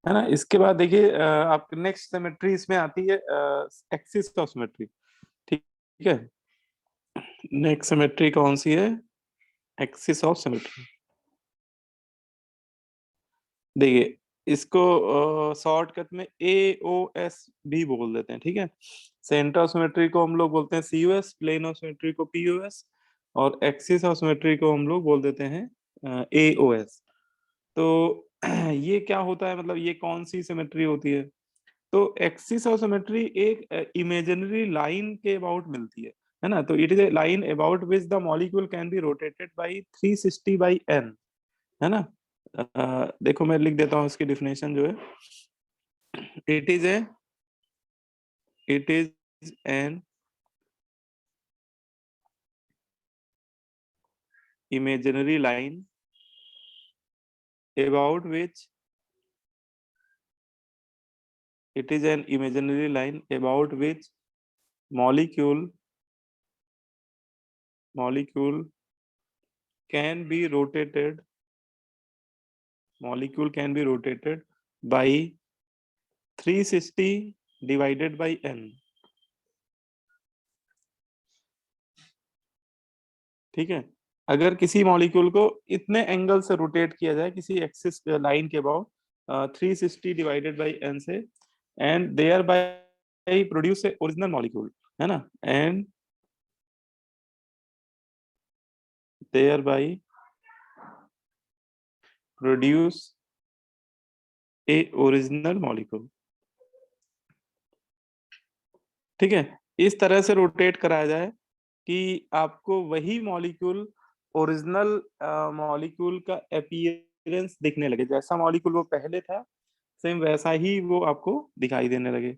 है ना। इसके बाद देखिए आप नेक्स्ट सिमेट्री इसमें आती है एक्सिस ऑफ सिमेट्री। ठीक है, नेक्स्ट सिमेट्री कौन सी है? Axis of symmetry. देखिए इसको शॉर्टकट में AOS भी बोल देते हैं। ठीक है, सेंटर ऑफ सिमेट्री को हम लोग बोलते हैं COS, प्लेन ऑफ सिमेट्री को POS, और एक्सिस ऑफ सिमेट्री को हम लोग बोल देते हैं AOS। तो ये क्या होता है, मतलब ये कौन सी सिमेट्री होती है? तो एक्सिस ऑफ सिमेट्री एक इमेजिनरी लाइन के अबाउट मिलती है ना। तो it is a line about which the molecule can be rotated by 360 by n, है ना। देखो मैं लिख देता हूँ इसकी डिफिनेशन जो है, it is an imaginary line about which it is an imaginary line about which molecule can be rotated by 360 divided by n। ठीक है, अगर किसी मॉलिक्यूल को इतने एंगल से रोटेट किया जाए किसी एक्सिस लाइन के अबाउट 360 डिवाइडेड बाई n से, and thereby produce a original molecule, है ना, and thereby produce a original molecule. ठीक है, इस तरह से रोटेट कराया जाए कि आपको वही मॉलिक्यूल ओरिजिनल मॉलिक्यूल का अपीयरेंस दिखने लगे, जैसा मॉलिक्यूल वो पहले था सेम वैसा ही वो आपको दिखाई देने लगे।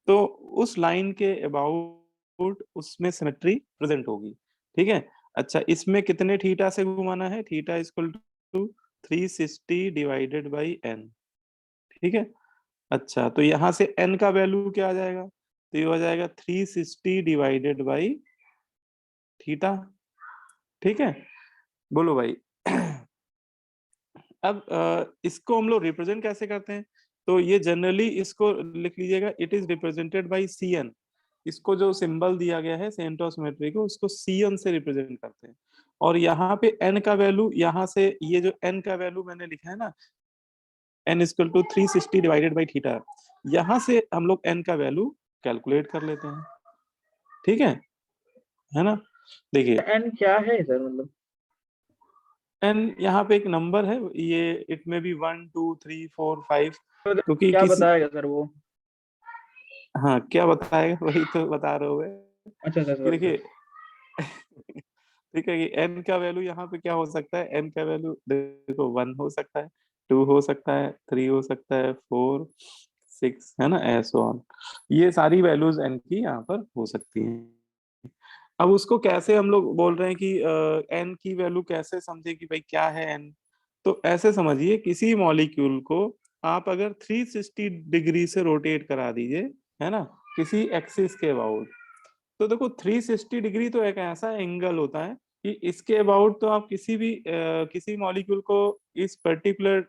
तो उस लाइन के अबाउट उसमें सिमेट्री प्रेजेंट होगी। ठीक है, अच्छा इसमें कितने थीटा से घुमाना है? Theta equal to 360 divided by n। ठीक है, अच्छा तो यहाँ से n का वैल्यू क्या आ जाएगा? तो ये हो जाएगा 360 डिवाइडेड बाई थीटा। ठीक है, बोलो भाई। अब इसको हम लोग रिप्रेजेंट कैसे करते हैं? तो ये जनरली इसको लिख लीजिएगा, it is represented by CN। इसको जो सिंबल दिया गया है सेंटर ऑफ सिमेट्री को, उसको CN से रिप्रेजेंट करते हैं। और यहाँ पे n का वैल्यू, यहाँ से ये जो n का वैल्यू मैंने लिखा है ना, n equal to 360 divided by theta, यहाँ से हम लोग n का वैल्यू कैलकुलेट कर लेते हैं। ठीक है ना। देखिए एन क्या है सर, मतलब? n यहाँ पे एक नंबर है, ये इट में भी 1 2 3 4 5, तो क्योंकि क्या किसी, बताएगा सर वो? हाँ क्या बताएगा वही तो बता रहे हो अच्छा सर, कि सॉरी देखिए। सर। ठीक है कि n का वैल्यू यहाँ पे क्या हो सकता है? n का वैल्यू देखो 1 हो सकता है, 2 हो सकता है, 3 हो सकता है, 4 6, है ना, ऐसो ऑन। ये सारी वैल्यूज n की यहाँ पर हो सकती हैं। अब उसको कैसे हम लोग बोल रहे हैं कि n की वैल्यू कैसे समझे कि भाई क्या है n? तो ऐसे समझिए, किसी मॉलिक्यूल को आप अगर 360 डिग्री से रोटेट करा दीजिए, है ना, किसी एक्सिस के अबाउट, तो देखो 360 डिग्री तो एक ऐसा एंगल होता है कि इसके अबाउट तो आप किसी मॉलिक्यूल को इस पर्टिकुलर,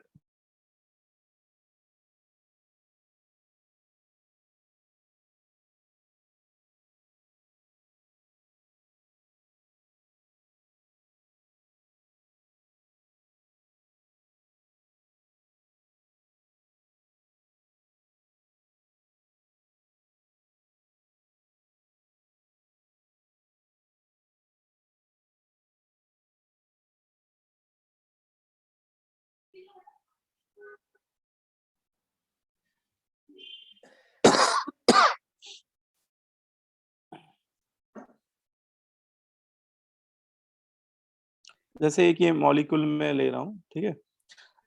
जैसे एक ये मॉलिक्यूल में ले रहा हूँ, ठीक है।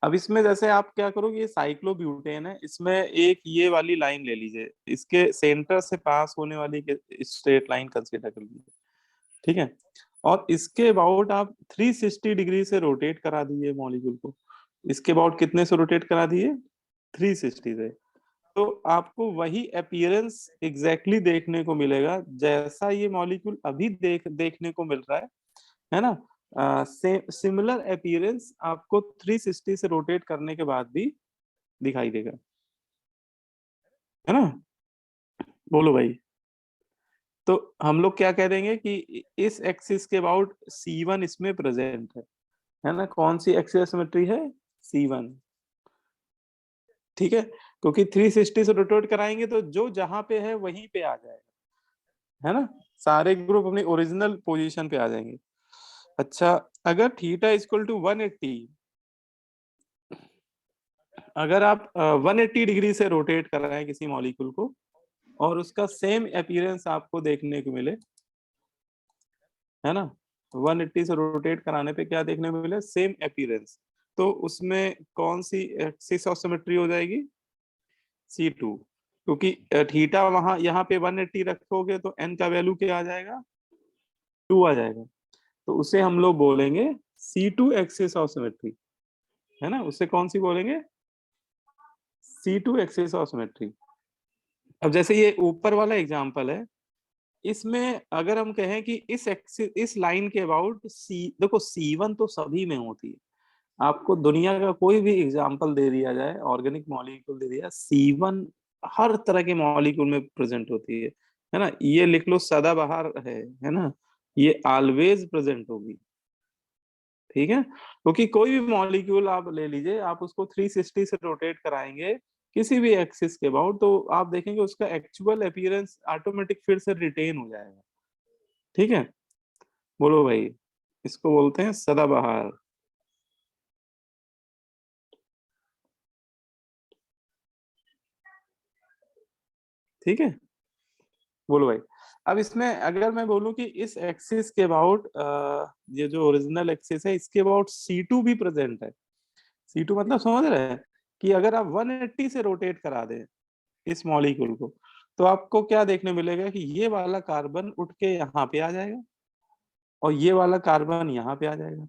अब इसमें जैसे आप क्या करोगे, ये साइक्लोब्यूटेन है, इसमें एक ये वाली लाइन ले लीजिए, इसके सेंटर से पास होने वाली स्ट्रेट लाइन कंसीडर कर लीजिए। ठीक है, और इसके अबाउट आप 360 डिग्री से रोटेट करा दीजिए मॉलिक्यूल को। इसके अबाउट कितने से रोटेट करा दिए? 360 से। तो आपको वही अपीयरेंस एग्जैक्टली देखने को मिलेगा जैसा ये मॉलिक्यूल अभी देखने को मिल रहा है ना। सिमिलर अपीयरेंस आपको 360 से रोटेट करने के बाद भी दिखाई देगा। है ना? बोलो भाई। तो हम लोग क्या कह देंगे कि इस एक्सिस के अबाउट C1 इसमें प्रेजेंट है ना? कौन सी एक्सिस सिमेट्री है? C1। ठीक है, क्योंकि 360 से रोटेट कराएंगे तो जो जहां पे है वहीं पे आ जाएगा, है ना? सारे ग्रुप अपनी ओरिजिनल पोजीशन पे आ जाएंगे। अच्छा, अगर थीटा इक्वल टू 180, अगर आप 180 डिग्री से रोटेट कर रहे हैं किसी मॉलिक्यूल को और उसका सेम अपीयरेंस आपको देखने को मिले, है ना? 180 से रोटेट कराने पे क्या देखने को मिले? Same appearance. तो उसमें कौन सी एक्सिस ऑफ सिमेट्री हो जाएगी? C2। क्योंकि थीटा वहां यहाँ पे 180 रखोगे तो n का वैल्यू क्या आ जाएगा? 2 आ जाएगा। तो उसे हम लोग बोलेंगे C2 एक्सिस ऑफ सिमेट्री, है ना? उसे कौन सी बोलेंगे? C2 axis of symmetry. अब जैसे ये ऊपर वाला एग्जांपल है, इसमें अगर हम कहें कि इस एक्सिस, इस लाइन के अबाउट देखो C1 तो सभी में होती है। आपको दुनिया का कोई भी एग्जांपल दे दिया जाए, ऑर्गेनिक मॉलिक्यूल दे दिया, C1 हर तरह के मॉलिक्यूल में प्रेजेंट होती है ना? ये लिख लो सदाबहार है ना? ये ऑलवेज प्रेजेंट होगी। ठीक है, क्योंकि कोई भी मॉलिक्यूल आप ले लीजिए, आप उसको 360 से रोटेट कराएंगे किसी भी एक्सिस के अबाउट, तो आप देखेंगे उसका एक्चुअल अपीयरेंस ऑटोमेटिक फिर से रिटेन हो जाएगा। ठीक है, बोलो भाई। इसको बोलते हैं सदाबहार। ठीक है, बोलो भाई। अब इसमें अगर मैं बोलूं कि इस एक्सिस के अबाउट, ये जो ओरिजिनल एक्सिस है इसके अबाउट C2 भी प्रेजेंट है। C2 मतलब समझ रहे हैं कि अगर आप 180 से रोटेट करा दें इस मॉलिक्यूल को, तो आपको क्या देखने मिलेगा कि ये वाला कार्बन उठ के यहाँ पे आ जाएगा और ये वाला कार्बन यहाँ पे आ जाएगा।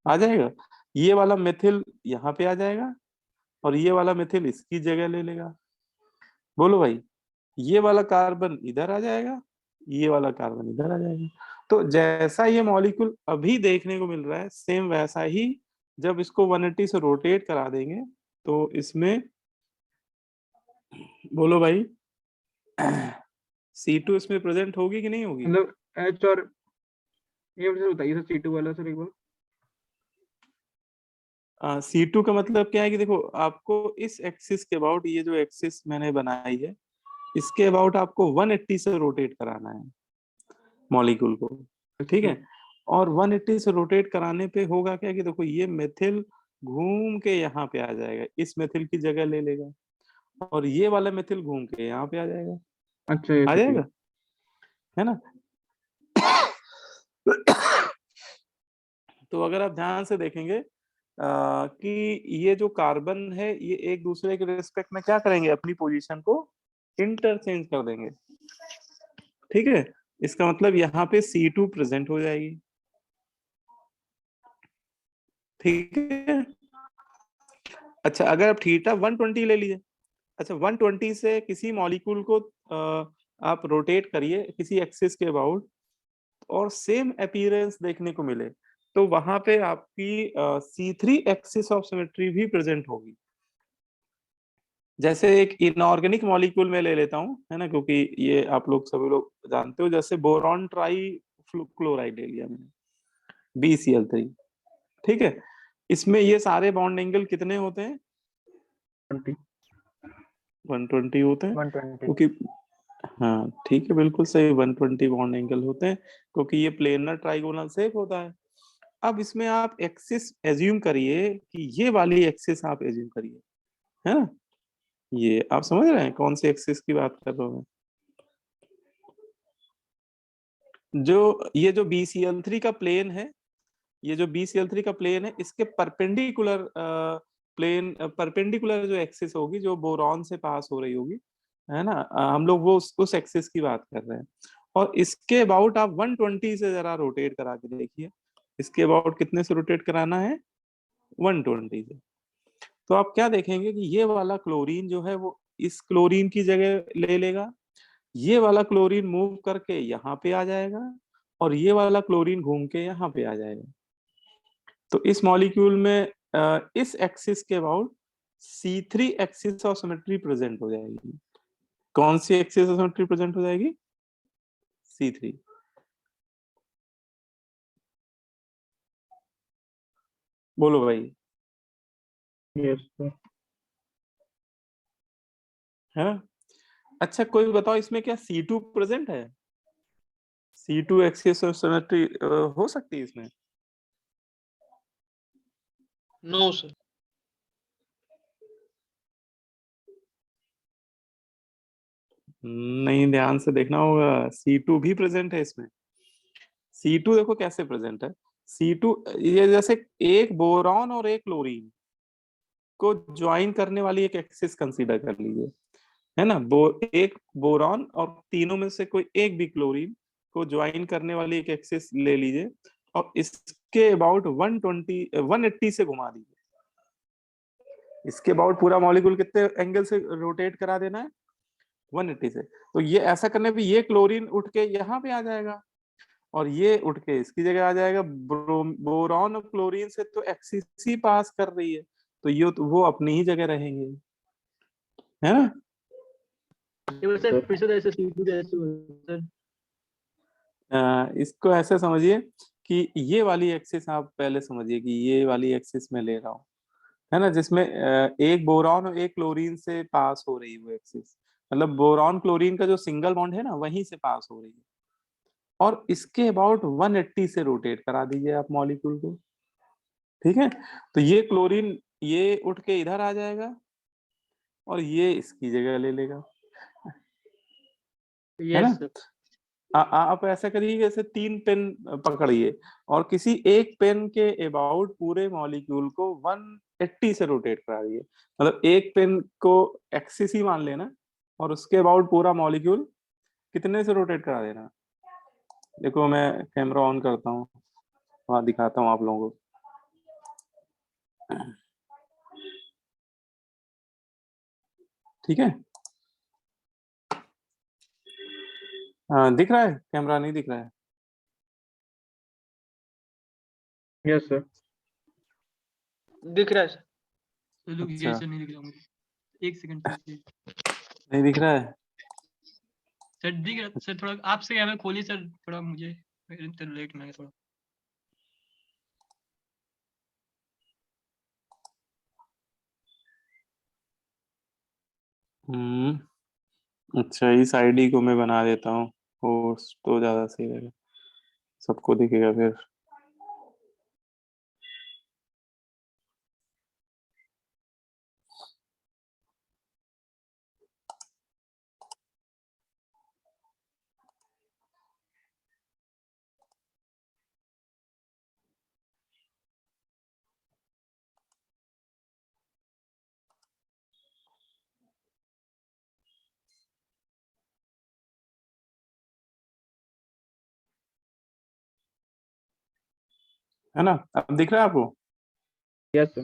आ जाएगा, ये वाला मिथिल यहाँ पे आ जाएगा और ये वाला मिथिल इसकी जगह ले लेगा। बोलो भाई, ये वाला कार्बन इधर आ जाएगा, ये वाला कार्बन इधर आ जाएगा। तो जैसा ये मॉलिक्यूल अभी देखने को मिल रहा है, सेम वैसा ही जब इसको 180 से रोटेट करा देंगे तो इसमें, बोलो भाई, C2 इसमें प्रेजेंट होगी कि नहीं होगी? मतलब एच और ये मुझे बताइए सर, C2 वाला सर एक बार। C2 का मतलब क्या है कि देखो, आपको इस एक्सिस के अबाउट, ये जो एक्सिस मैंने बनाई है इसके अबाउट आपको 180 से रोटेट कराना है मॉलिक्यूल को। ठीक अच्छा। है, और 180 से रोटेट कराने पे होगा क्या कि देखो ये मेथिल घूम के यहाँ पे आ जाएगा, इस मेथिल की जगह ले लेगा और ये वाला मेथिल घूम के यहाँ पे आ जाएगा। अच्छा, ये आ सही। जाएगा, है ना? तो अगर आप ध्यान से देखेंगे कि ये जो कार्बन है ये एक दूसरे के रिस्पेक्ट में क्या करेंगे? अपनी पोजीशन को इंटरचेंज कर देंगे। ठीक है, इसका मतलब यहाँ पे C2 प्रेजेंट हो जाएगी। ठीक है, अच्छा अगर आप थीटा 120 ले लीजिए, अच्छा 120 से किसी मॉलिक्यूल को आप रोटेट करिए किसी एक्सिस के अबाउट और सेम अपीयरेंस देखने को मिले, तो वहां पे आपकी C3 एक्सिस ऑफ सिमेट्री भी प्रेजेंट होगी। जैसे एक इनऑर्गेनिक मॉलिक्यूल में ले लेता हूँ, है ना, क्योंकि ये आप लोग सभी लोग जानते हो, जैसे बोरॉन ट्राई क्लोराइड ले लिया मैंने, BCl3। ठीक है, इसमें ये सारे बॉन्ड एंगल कितने होते हैं? 20। 120 होते हैं, 120। क्योंकि हाँ ठीक है, बिल्कुल सही, 120 बॉन्ड एंगल होते हैं क्योंकि ये प्लेनर ट्राइगोनल शेप होता है। अब इसमें आप एक्सिस एज्यूम करिए कि ये वाली एक्सिस आप एज्यूम करिए, है ना? ये आप समझ रहे हैं कौन सी एक्सिस की बात कर रहा हूँ मैं? जो ये जो BCl3 का प्लेन है, ये जो BCl3 का प्लेन है, इसके परपेंडिकुलर प्लेन, परपेंडिकुलर जो एक्सिस होगी जो बोरॉन से पास हो रही होगी, है ना, हम लोग वो उस एक्सिस की बात कर रहे हैं। और इसके अबाउट आप 120 से जरा रोटेट करा के देखिए, इसके अबाउट कितने से रोटेट कराना है? 120 से। तो आप क्या देखेंगे कि ये वाला क्लोरीन जो है वो इस क्लोरीन की जगह ले लेगा, ये वाला क्लोरीन मूव करके यहाँ पे आ जाएगा और ये वाला क्लोरीन घूम के यहाँ पे आ जाएगा। तो इस मॉलिक्यूल में इस एक्सिस के about C3 axis of symmetry present हो जाएगी। कौन सी एक्सिस में रिप्रेजेंट हो जाएगी? C3। बोलो भाई। Yes sir. है ना? अच्छा कोई बताओ इसमें क्या C2 प्रेजेंट है? C2 एक्सिस ऑफ सिमेट्री हो सकती है इसमें? No sir. नहीं, ध्यान से देखना होगा, C2 भी प्रेजेंट है इसमें। C2 देखो कैसे प्रेजेंट है। C2 ये जैसे एक बोरॉन और एक क्लोरीन को ज्वाइन करने वाली एक एक्सिस कंसीडर कर लीजिए, है ना। एक बोरॉन और तीनों में से कोई एक भी क्लोरीन को ज्वाइन करने वाली एक एक्सिस ले लीजिए और इसके अबाउट 180 से घुमा दीजिए। इसके अबाउट पूरा मॉलिक्यूल कितने एंगल से रोटेट करा देना है? 180 से। तो ये ऐसा करने पे ये क्लोरीन उठ के यहाँ पे आ जाएगा और ये उठ के इसकी जगह आ जाएगा। बोरॉन और क्लोरीन से तो एक्सिस ही पास कर रही है, तो ये तो वो अपनी ही जगह रहेंगे, है ना। सर फिर से ऐसे C2 जैसे सर। इसको ऐसे समझिए कि ये वाली एक्सिस आप पहले समझिए कि ये वाली एक्सिस में ले रहा हूँ, है ना, जिसमें एक बोरॉन और एक क्लोरीन से पास हो रही है वो एक्सिस। मतलब बोरॉन क्लोरीन का जो सिंगल बॉन्ड है ना वहीं से पास हो रही है और इसके अबाउट 180 से रोटेट करा दीजिए आप मॉलिक्यूल को। ठीक है, तो ये क्लोरीन ये उठ के इधर आ जाएगा और ये इसकी जगह ले लेगा, है ना। Yes sir. आप ऐसा करिए जैसे 3 पेन पकड़िए और किसी एक पेन के अबाउट पूरे मॉलिक्यूल को 180 से रोटेट करा दिए। मतलब एक पेन को एक्सिस ही मान लेना और उसके अबाउट पूरा मॉलिक्यूल कितने से रोटेट करा देना। देखो मैं कैमरा ऑन करता हूँ, वहां दिखाता हूँ आप लोगों को। ठीक है, दिख रहा है? कैमरा नहीं दिख रहा है? Yes sir. दिख रहा है सर। रुक अच्छा। ये सर नहीं दिख रहा मुझे, 1 सेकंड सर। नहीं दिख रहा है? सर दिख रहा सर, थोड़ा आपसे कैमरा खोलिए सर, थोड़ा मुझे लेट में है थोड़ा। अच्छा इस आईडी को मैं बना देता हूँ होस्ट तो ज्यादा सही रहेगा, सबको दिखेगा फिर। है ना, अब दिख रहा है आपको? Yes sir.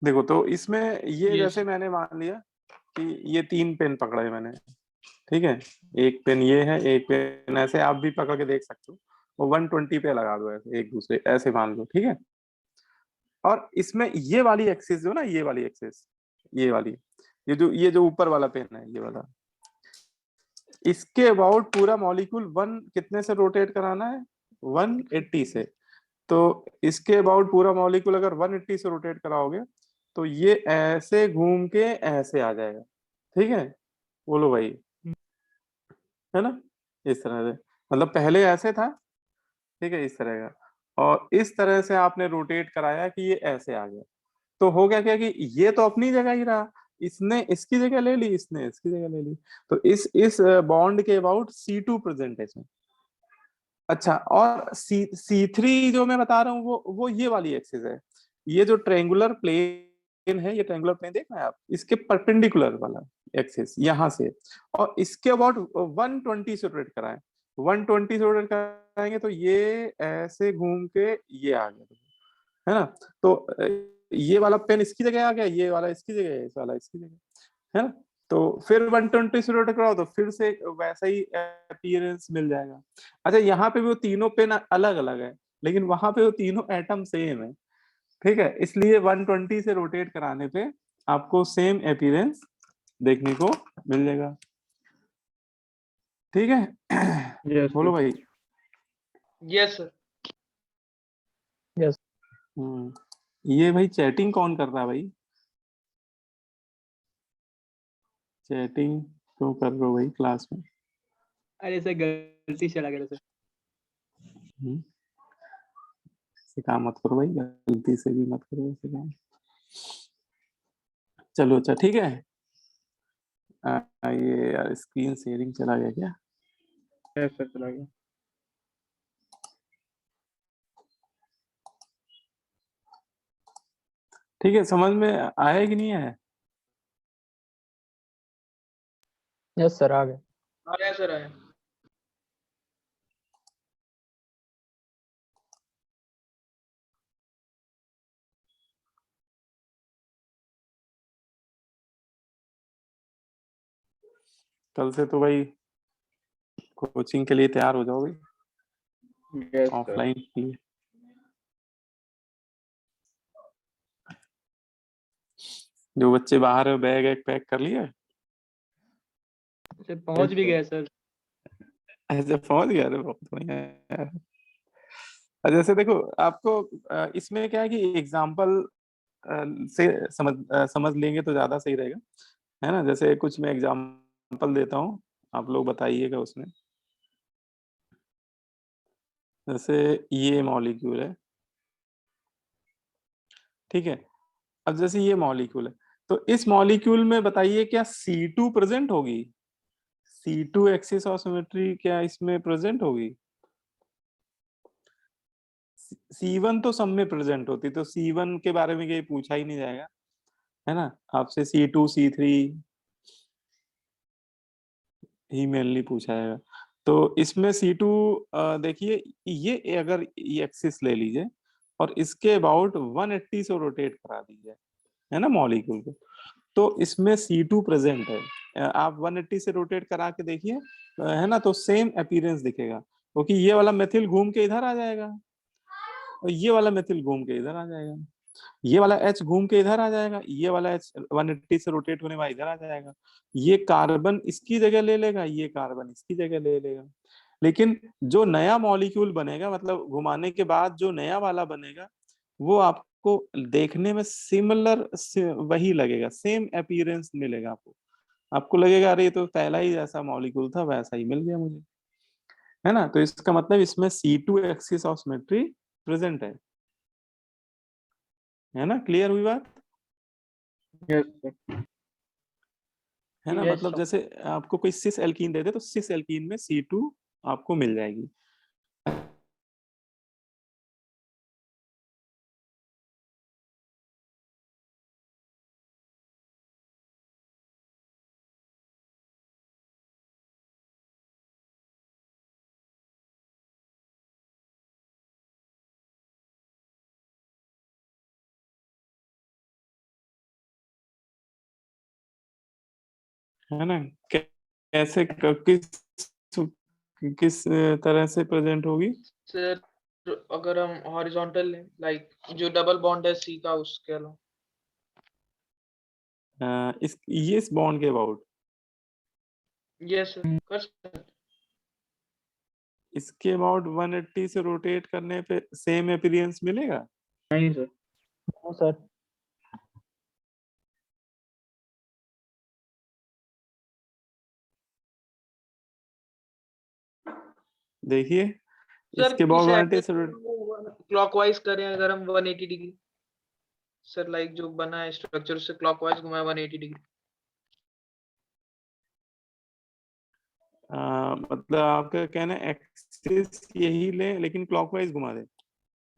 देखो तो इसमें ये Yes. जैसे मैंने मान लिया कि ये 3 पेन पकड़े मैंने, ठीक है। एक पेन ये है, एक पेन ऐसे, आप भी पकड़ के देख सकते हो। वो 120 पे लगा दो ऐसे एक दूसरे, ऐसे मान लो, ठीक है। और इसमें ये वाली एक्सिस जो ना, ये वाली एक्सिस, ये वाली, ये जो ऊपर वाला पेन है, ये वाला, इसके अबाउट पूरा मॉलिक्यूल वन कितने से रोटेट कराना है? 180 से। तो इसके अबाउट पूरा मॉलिक्यूल अगर 180 से रोटेट कराओगे तो ये ऐसे घूम के ऐसे आ जाएगा, ठीक है। बोलो भाई, है ना, इस तरह से। मतलब पहले ऐसे था, ठीक है, इस तरह का, और इस तरह से आपने रोटेट कराया कि ये ऐसे आ गया। तो हो गया क्या कि ये तो अपनी जगह ही रहा, इसने इसकी जगह ले ली, इसने इसकी जगह ले ली। तो इस बॉन्ड के अबाउट C2 प्रेजेंट है इसमें। अच्छा, और C3 जो मैं बता रहा हूँ वो ये वाली एक्सिस है। ये जो ट्रायंगुलर प्लेन है, ये ट्रायंगुलर प्लेन देखना है आप, इसके परपेंडिकुलर वाला एक्सिस यहाँ से, और इसके अबाउट 120 से रोटेट कराएं। 120 से रोटेट कराएंगे तो ये ऐसे घूम के ये आ गया, है ना। तो ये वाला पेन इसकी जगह आ गया, ये वाला इसकी जगह है, इस वाला इसकी जगह, है ना। तो फिर 120 से रोटेट कराओ तो फिर से वैसा ही अपीयरेंस मिल जाएगा। अच्छा, यहाँ पे भी वो तीनों पेन अलग अलग है, लेकिन वहां पे वो तीनों एटम सेम है, ठीक है। इसलिए 120 से रोटेट कराने पे आपको सेम अपीयरेंस देखने को मिल जाएगा। ठीक है, यस बोलो भाई। Yes sir. ये भाई चैटिंग कौन कर रहा है भाई? चैटिंग क्यों कर रहे हो भाई क्लास में? अरे सर गलती से लग रहा सर। ऐसे काम मत करो भाई, गलती से भी मत करो ऐसे काम। चलो अच्छा ठीक है। ये यार स्क्रीन शेयरिंग चला गया क्या? यस सर, चला गया। ठीक है, समझ में आया कि नहीं आया? यस सर, आ गए। आया सर आया। कल से तो भाई कोचिंग के लिए तैयार हो जाओ भाई, यस सर। ऑफलाइन के लिए। जो बच्चे बाहर है बैग एक पैक कर लिए? सर पहुंच भी गए सर। ऐसे पहुंच गया? अरे बहुत बढ़िया यार। जैसे देखो आपको इसमें क्या है कि एग्जाम्पल से समझ लेंगे तो ज्यादा सही रहेगा, है ना। जैसे कुछ मैं एग्जाम्पल देता हूँ, आप लोग बताइएगा उसमें। जैसे ये मॉलिक्यूल है, ठीक है। अब जैसे ये मॉलिक्यूल है, तो इस मॉलिक्यूल में बताइए क्या C2 प्रेजेंट होगी? C2 एक्सिस ऑफ सिमेट्री क्या इसमें प्रेजेंट होगी? C1 तो सब में प्रेजेंट होती, तो C1 के बारे में कहीं पूछा ही नहीं जाएगा, है ना। आपसे C2 C3 ही मेनली पूछा जाएगा। तो इसमें C2 देखिए, ये अगर ये एक्सिस ले लीजिए और इसके अबाउट 180 से रोटेट करा दीजिए, है ना, मॉलिक्यूल को, तो इसमें C2 प्रेजेंट है। आप 180 से रोटेट करा के देखिए, है ना, तो सेम अपीयरेंस दिखेगा, क्योंकि ये वाला मेथिल घूम के इधर आ जाएगा और ये वाला मेथिल घूम के इधर आ जाएगा, ये वाला H घूम के इधर आ जाएगा, ये वाला H 180 से रोटेट होने वाला इधर आ जाएगा। ये कार्बन इसकी जगह ले लेगा, ये कार्बन इसकी जगह ले लेगा। लेकिन जो नया मॉलिक्यूल बनेगा, मतलब घुमाने के बाद जो नया वाला बनेगा, वो आपको देखने में सिमिलर वही लगेगा, सेम अपीयरेंस मिलेगा आपको। आपको लगेगा अरे ये तो पहला ही जैसा मॉलिक्यूल था, वैसा ही मिल गया मुझे, है ना। तो इसका मतलब इसमें C2 axis of symmetry present है ना। क्लियर हुई बात? Yes sir. है ना। Yes, मतलब sir. जैसे आपको कोई सिस एल्कीन दे दे तो सिस एल्कीन में C2 आपको मिल जाएगी। है ना। कैसे किस तरह से प्रेजेंट होगी? सर अगर हम हॉरिजॉन्टल लें, लाइक जो डबल बॉन्ड है C का, उसके अलावा। इस बॉन्ड के अबाउट यस सर, कर सकते। इसके अबाउट 180 से रोटेट करने पे सेम अपीयरेंस मिलेगा? नहीं सर। No sir. देखिए सर इसके किस अबाउट 180 एंगल से क्लॉकवाइज करें अगर हम 180 डिग्री? सर लाइक जो बना है स्ट्रक्चर, उससे क्लॉकवाइज घुमाए 180 डिग्री। मतलब आपका कहना है एक्सिस यही ले लेकिन क्लॉकवाइज घुमा दे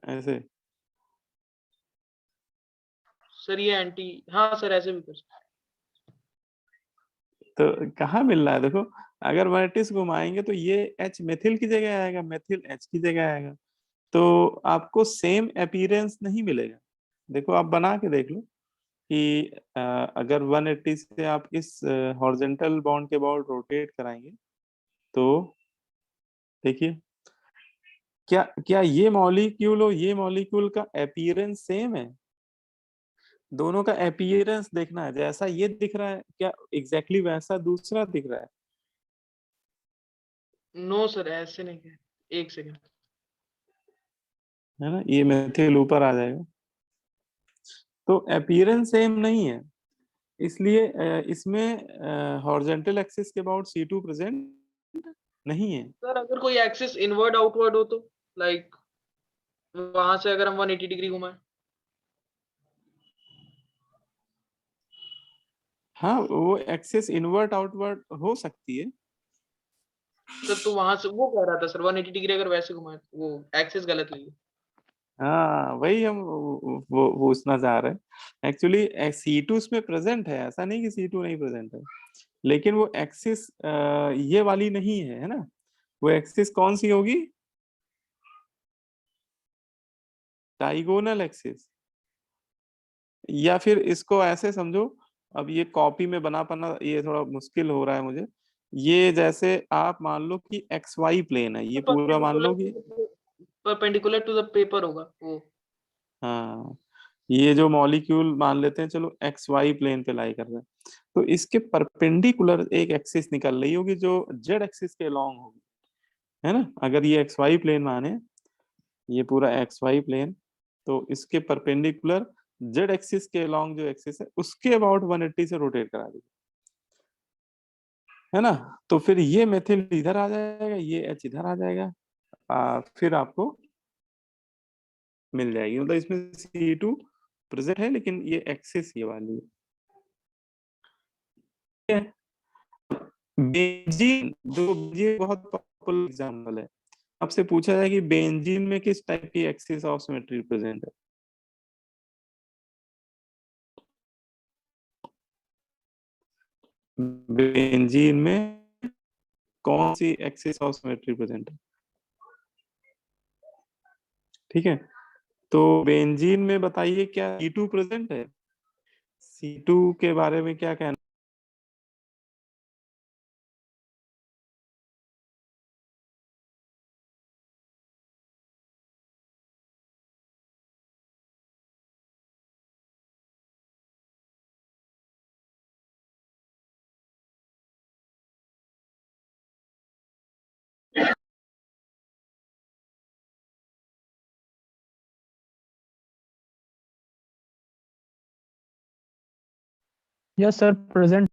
ऐसे? सर ये एंटी, हाँ सर ऐसे भी कर सकते। तो कहाँ मिल रहा है देखो, अगर 180 घुमाएंगे तो ये H मेथिल की जगह आएगा, मेथिल H की जगह आएगा, तो आपको सेम अपीयरेंस नहीं मिलेगा। देखो आप बना के देख लो कि अगर 180 से आप इस हॉरिजॉन्टल बॉन्ड के अबाउट रोटेट कराएंगे तो देखिए क्या क्या ये मॉलिक्यूल और ये मॉलिक्यूल का अपीयरेंस सेम है? दोनों का अपीयरेंस देखना है, जैसा ये दिख रहा है क्या एग्जैक्टली वैसा दूसरा दिख रहा है? नो सर, ऐसे नहीं है। एक सेकंड। है ना, ये मेथिल ऊपर आ जाएगा, तो अपीयरेंस सेम नहीं है, इसलिए इसमें हॉरिजॉन्टल एक्सिस के अबाउट C2 प्रेजेंट नहीं है। सर अगर कोई एक्सिस इनवर्ड आउटवर्ड हो तो, लाइक वहां से अगर हम 180 डिग्री घुमाएं, हाँ, वो एक्सिस इनवर्ट आउटवर्ड हो सकती है। सर तो वहां से वो कह रहा था सर 180 डिग्री अगर वैसे घुमाएं वो एक्सिस गलत ली है। हाँ, वही हम वो पूछना चाह रहे हैं। एक्चुअली C2 इसमें प्रेजेंट है, ऐसा नहीं कि C2 नहीं प्रेजेंट है, लेकिन वो एक्सिस ये वाली नहीं है ना। वो एक्सिस कौन सी होगी? Diagonal axis. या फिर इसको ऐसे समझो, अब ये कॉपी में बना पाना ये थोड़ा मुश्किल हो रहा है मुझे। ये जैसे आप मान लो कि XY प्लेन है, ये पूरा मान लो कि परपेंडिकुलर टू द पेपर होगा वो। हाँ, ये जो मॉलिक्यूल मान लेते हैं, चलो XY प्लेन पे लाई कर रहे हैं, तो इसके परपेंडिकुलर एक एक्सिस निकल रही होगी जो Z एक्सिस के लॉन्ग होगी, है ना। अगर ये XY प्लेन माने, ये पूरा XY प्लेन, तो इसके परपेंडिकुलर Z एक्सिस के लॉन्ग जो एक्सिस है उसके अबाउट 180 से रोटेट करा दीजिए, है ना। तो फिर ये मेथिल इधर आ जाएगा, ये H इधर आ जाएगा, फिर आपको मिल जाएगी। मतलब इसमें C2 प्रेजेंट है, लेकिन ये एक्सिस ये वाली है। बेंजीन, जो ये बहुत पॉपुलर एग्जांपल है, आपसे पूछा जाए कि बेंजीन में किस टाइप की एक्सिस ऑफ सिमेट्री प्रेजेंट है? बेंजीन में कौन सी एक्सिस ऑफ सिमेट्री प्रेजेंट है? ठीक है, तो बेंजीन में बताइए क्या C2 प्रेजेंट है? C2 के बारे में क्या कहना? Yes sir, present.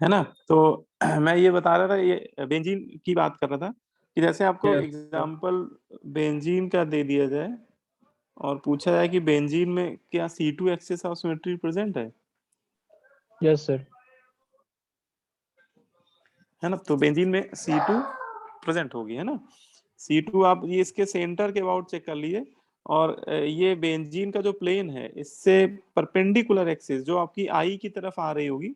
है ना। तो मैं ये बता रहा था, ये बेंजीन की बात कर रहा था कि जैसे आपको Yes. एग्जांपल बेंजीन का दे दिया जाए और पूछा जाए कि बेंजीन में क्या C2 axis of symmetry present है यस सर। है ना। तो बेंजीन में C2 प्रेजेंट होगी, है ना। C2 आप ये इसके सेंटर के अबाउट चेक कर लिए, और ये बेंजीन का जो प्लेन है इससे परपेंडिकुलर एक्सिस जो आपकी आई की तरफ आ रही होगी,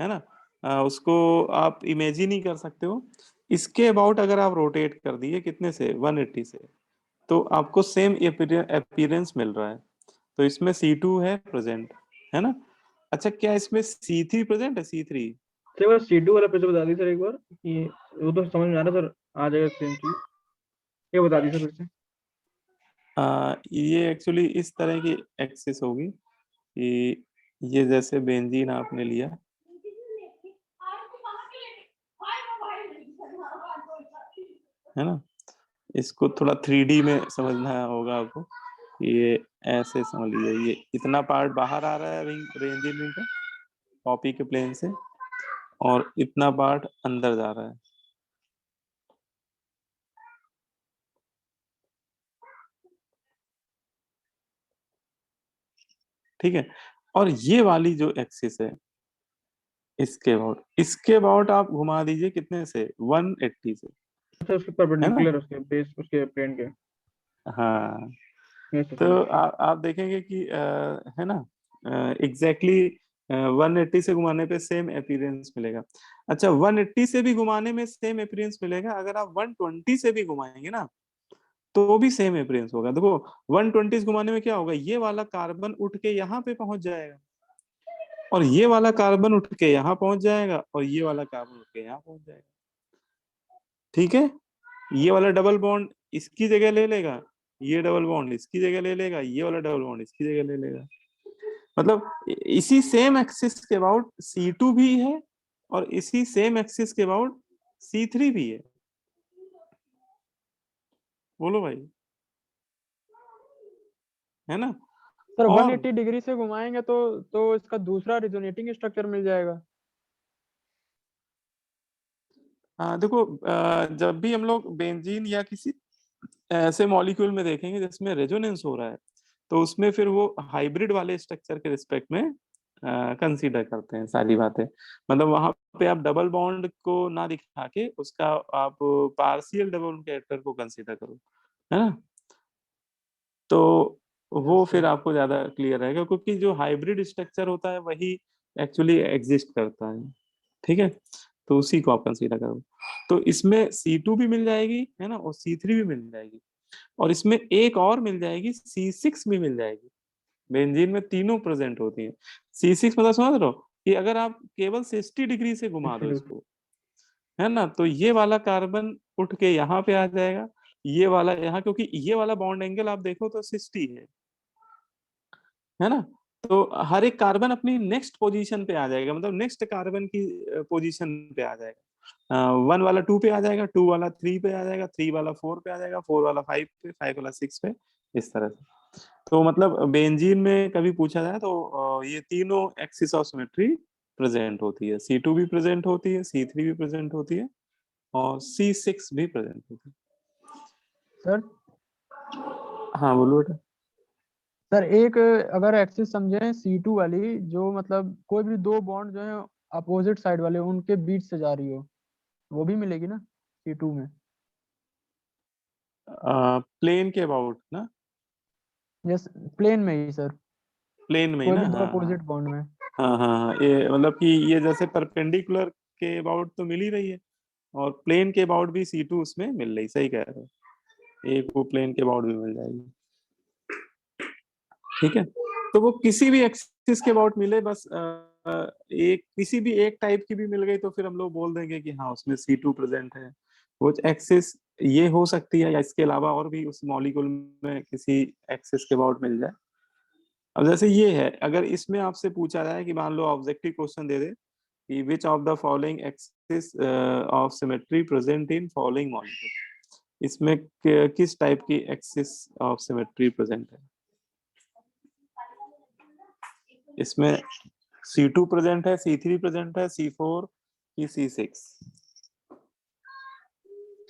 है ना, उसको आप इमेजिन ही कर सकते हो। इसके अबाउट अगर आप रोटेट कर दिए कितने से, 180 से, तो आपको सेम अपीयरेंस मिल रहा है। तो इसमें C2 है प्रेजेंट, है ना। अच्छा, क्या इसमें C3 प्रेजेंट है? C3 सर बस C2 वाला फिर से बता दी सर एक बार, कि वो तो समझ में आ रहा सर, आ जाएगा सेम चीज, ये बता दी सर फिर से। ये एक्चुअली इस तरह की एक्सिस होगी कि ये जैसे बेंजीन आपने लिया, है ना। इसको थोड़ा 3D में समझना होगा आपको। ये ऐसे समझ लीजिए, ये इतना पार्ट बाहर आ रहा है बेंजीन रिंग का कॉपी के प्लेन से, और इतना पार्ट अंदर जा रहा है। ठीक है। और ये वाली जो एक्सिस है, इसके अबाउट आप घुमा दीजिए कितने से? 180 से, सर उसके है ना। परपेंडिकुलर, उसके बेस, उसके प्लेन के। हाँ, यस सर, तो समझ गया। आप देखेंगे कि है ना, एग्जैक्टली 180 से घुमाने पे सेम अपीयरेंस मिलेगा। अच्छा, 180 से भी घुमाने में सेम अपीयरेंस मिलेगा। अगर आप 120 से भी घुमाएंगे ना, तो भी सेम अपीयरेंस होगा। देखो, 120 घुमाने में क्या होगा, ये वाला कार्बन उठ के यहाँ पे पहुंच जाएगा, और ये वाला कार्बन उठ के यहाँ पहुंच जाएगा, और ये वाला कार्बन उठ के यहाँ पहुंच जाएगा। ठीक है। ये वाला डबल बॉन्ड इसकी जगह ले लेगा, ये डबल बॉन्ड इसकी जगह ले लेगा, ये वाला डबल बॉन्ड इसकी जगह ले लेगा। मतलब इसी सेम एक्सिस के अबाउट C2 भी है, और इसी सेम एक्सिस के अबाउट C3 भी है। बोलो भाई, है ना। सर और 180 डिग्री से घुमाएंगे तो इसका दूसरा रिजोनेटिंग स्ट्रक्चर मिल जाएगा। देखो, जब भी हम लोग बेंजीन या किसी ऐसे मॉलिक्यूल में देखेंगे जिसमें रेजोनेंस हो रहा है, तो उसमें फिर वो हाइब्रिड वाले स्ट्रक्चर के रिस्पेक्ट में कंसीडर करते हैं सारी बातें। मतलब वहां पे आप डबल बॉन्ड को ना दिखा के उसका आप पार्शियल डबल कैरेक्टर को कंसीडर करो, है ना। तो वो फिर आपको ज्यादा क्लियर रहेगा, क्योंकि जो हाइब्रिड स्ट्रक्चर होता है वही एक्चुअली एग्जिस्ट करता है। ठीक है, तो उसी को आप कंसीडर करो। तो इसमें C2 भी मिल जाएगी, है ना, और C3 भी मिल जाएगी, और इसमें एक और मिल जाएगी, C6 भी मिल जाएगी। बेंजीन में तीनों प्रेजेंट होती हैं। C6 मतलब समझ रहे हो कि अगर आप केवल 60 डिग्री से घुमा दो इसको, है ना, तो ये वाला कार्बन उठ के यहाँ पे आ जाएगा, ये वाला यहाँ, क्योंकि ये वाला बॉन्ड एंगल आप देखो तो 60 है ना। तो हर एक कार्बन अपनी नेक्स्ट पोजीशन पे आ जाएगा, मतलब नेक्स्ट कार्बन की पोजीशन पे आ जाएगा। 1 वाला 2 पे आ जाएगा, 2 वाला 3 पे आ जाएगा, 3 वाला 4 पे आ जाएगा, 4 वाला 5 पे, 5 वाला 6 पे, इस तरह से। तो मतलब बेंजीन में कभी पूछा जाए तो ये तीनों एक्सिस ऑफ सिमेट्री प्रेजेंट होती है। C2 भी प्रेजेंट होती है, C3 भी प्रेजेंट होती है, और C6 भी प्रेजेंट होती सर है। हाँ बोलो बेटा। सर एक अगर एक्सिस समझें C2 वाली, जो मतलब कोई भी दो बॉन्ड जो है अपोजिट साइड वाले उनके बीच से जा रही हो, वो भी मिलेगी ना C2 में? प्लेन के अबाउट ना, यस, प्लेन में ही सर, प्लेन में ही कोई ना। भी दो हाँ हाँ अपोजिट बॉन्ड में। हाँ हाँ हाँ, ये मतलब कि ये जैसे परपेंडिकुलर के अबाउट तो मिल ही रही है, और प्लेन के अबाउट भी C2 उसमें मिल रही, सही कह रहे हो। एक वो प्लेन के अबाउट भी मिल जाएगी। ठीक है, तो वो किसी भी एक्सिस के अबाउट मिले, बस एक किसी भी एक टाइप की भी मिल गई तो फिर हम लोग बोल देंगे कि हाँ उसमें C2 प्रेजेंट है। वो एक्सिस ये हो सकती है, या इसके अलावा और भी उस मॉलिक्यूल में किसी एक्सिस के अबाउट मिल जाए। अब जैसे ये है, अगर इसमें आपसे पूछा जाए कि मान लो ऑब्जेक्टिव क्वेश्चन दे दे कि which of the following axis of symmetry present in following molecule, इसमें किस टाइप की एक्सिस ऑफ सिमेट्री प्रेजेंट है? इसमें C2 प्रेजेंट है, C3 प्रेजेंट है, C4 की C6?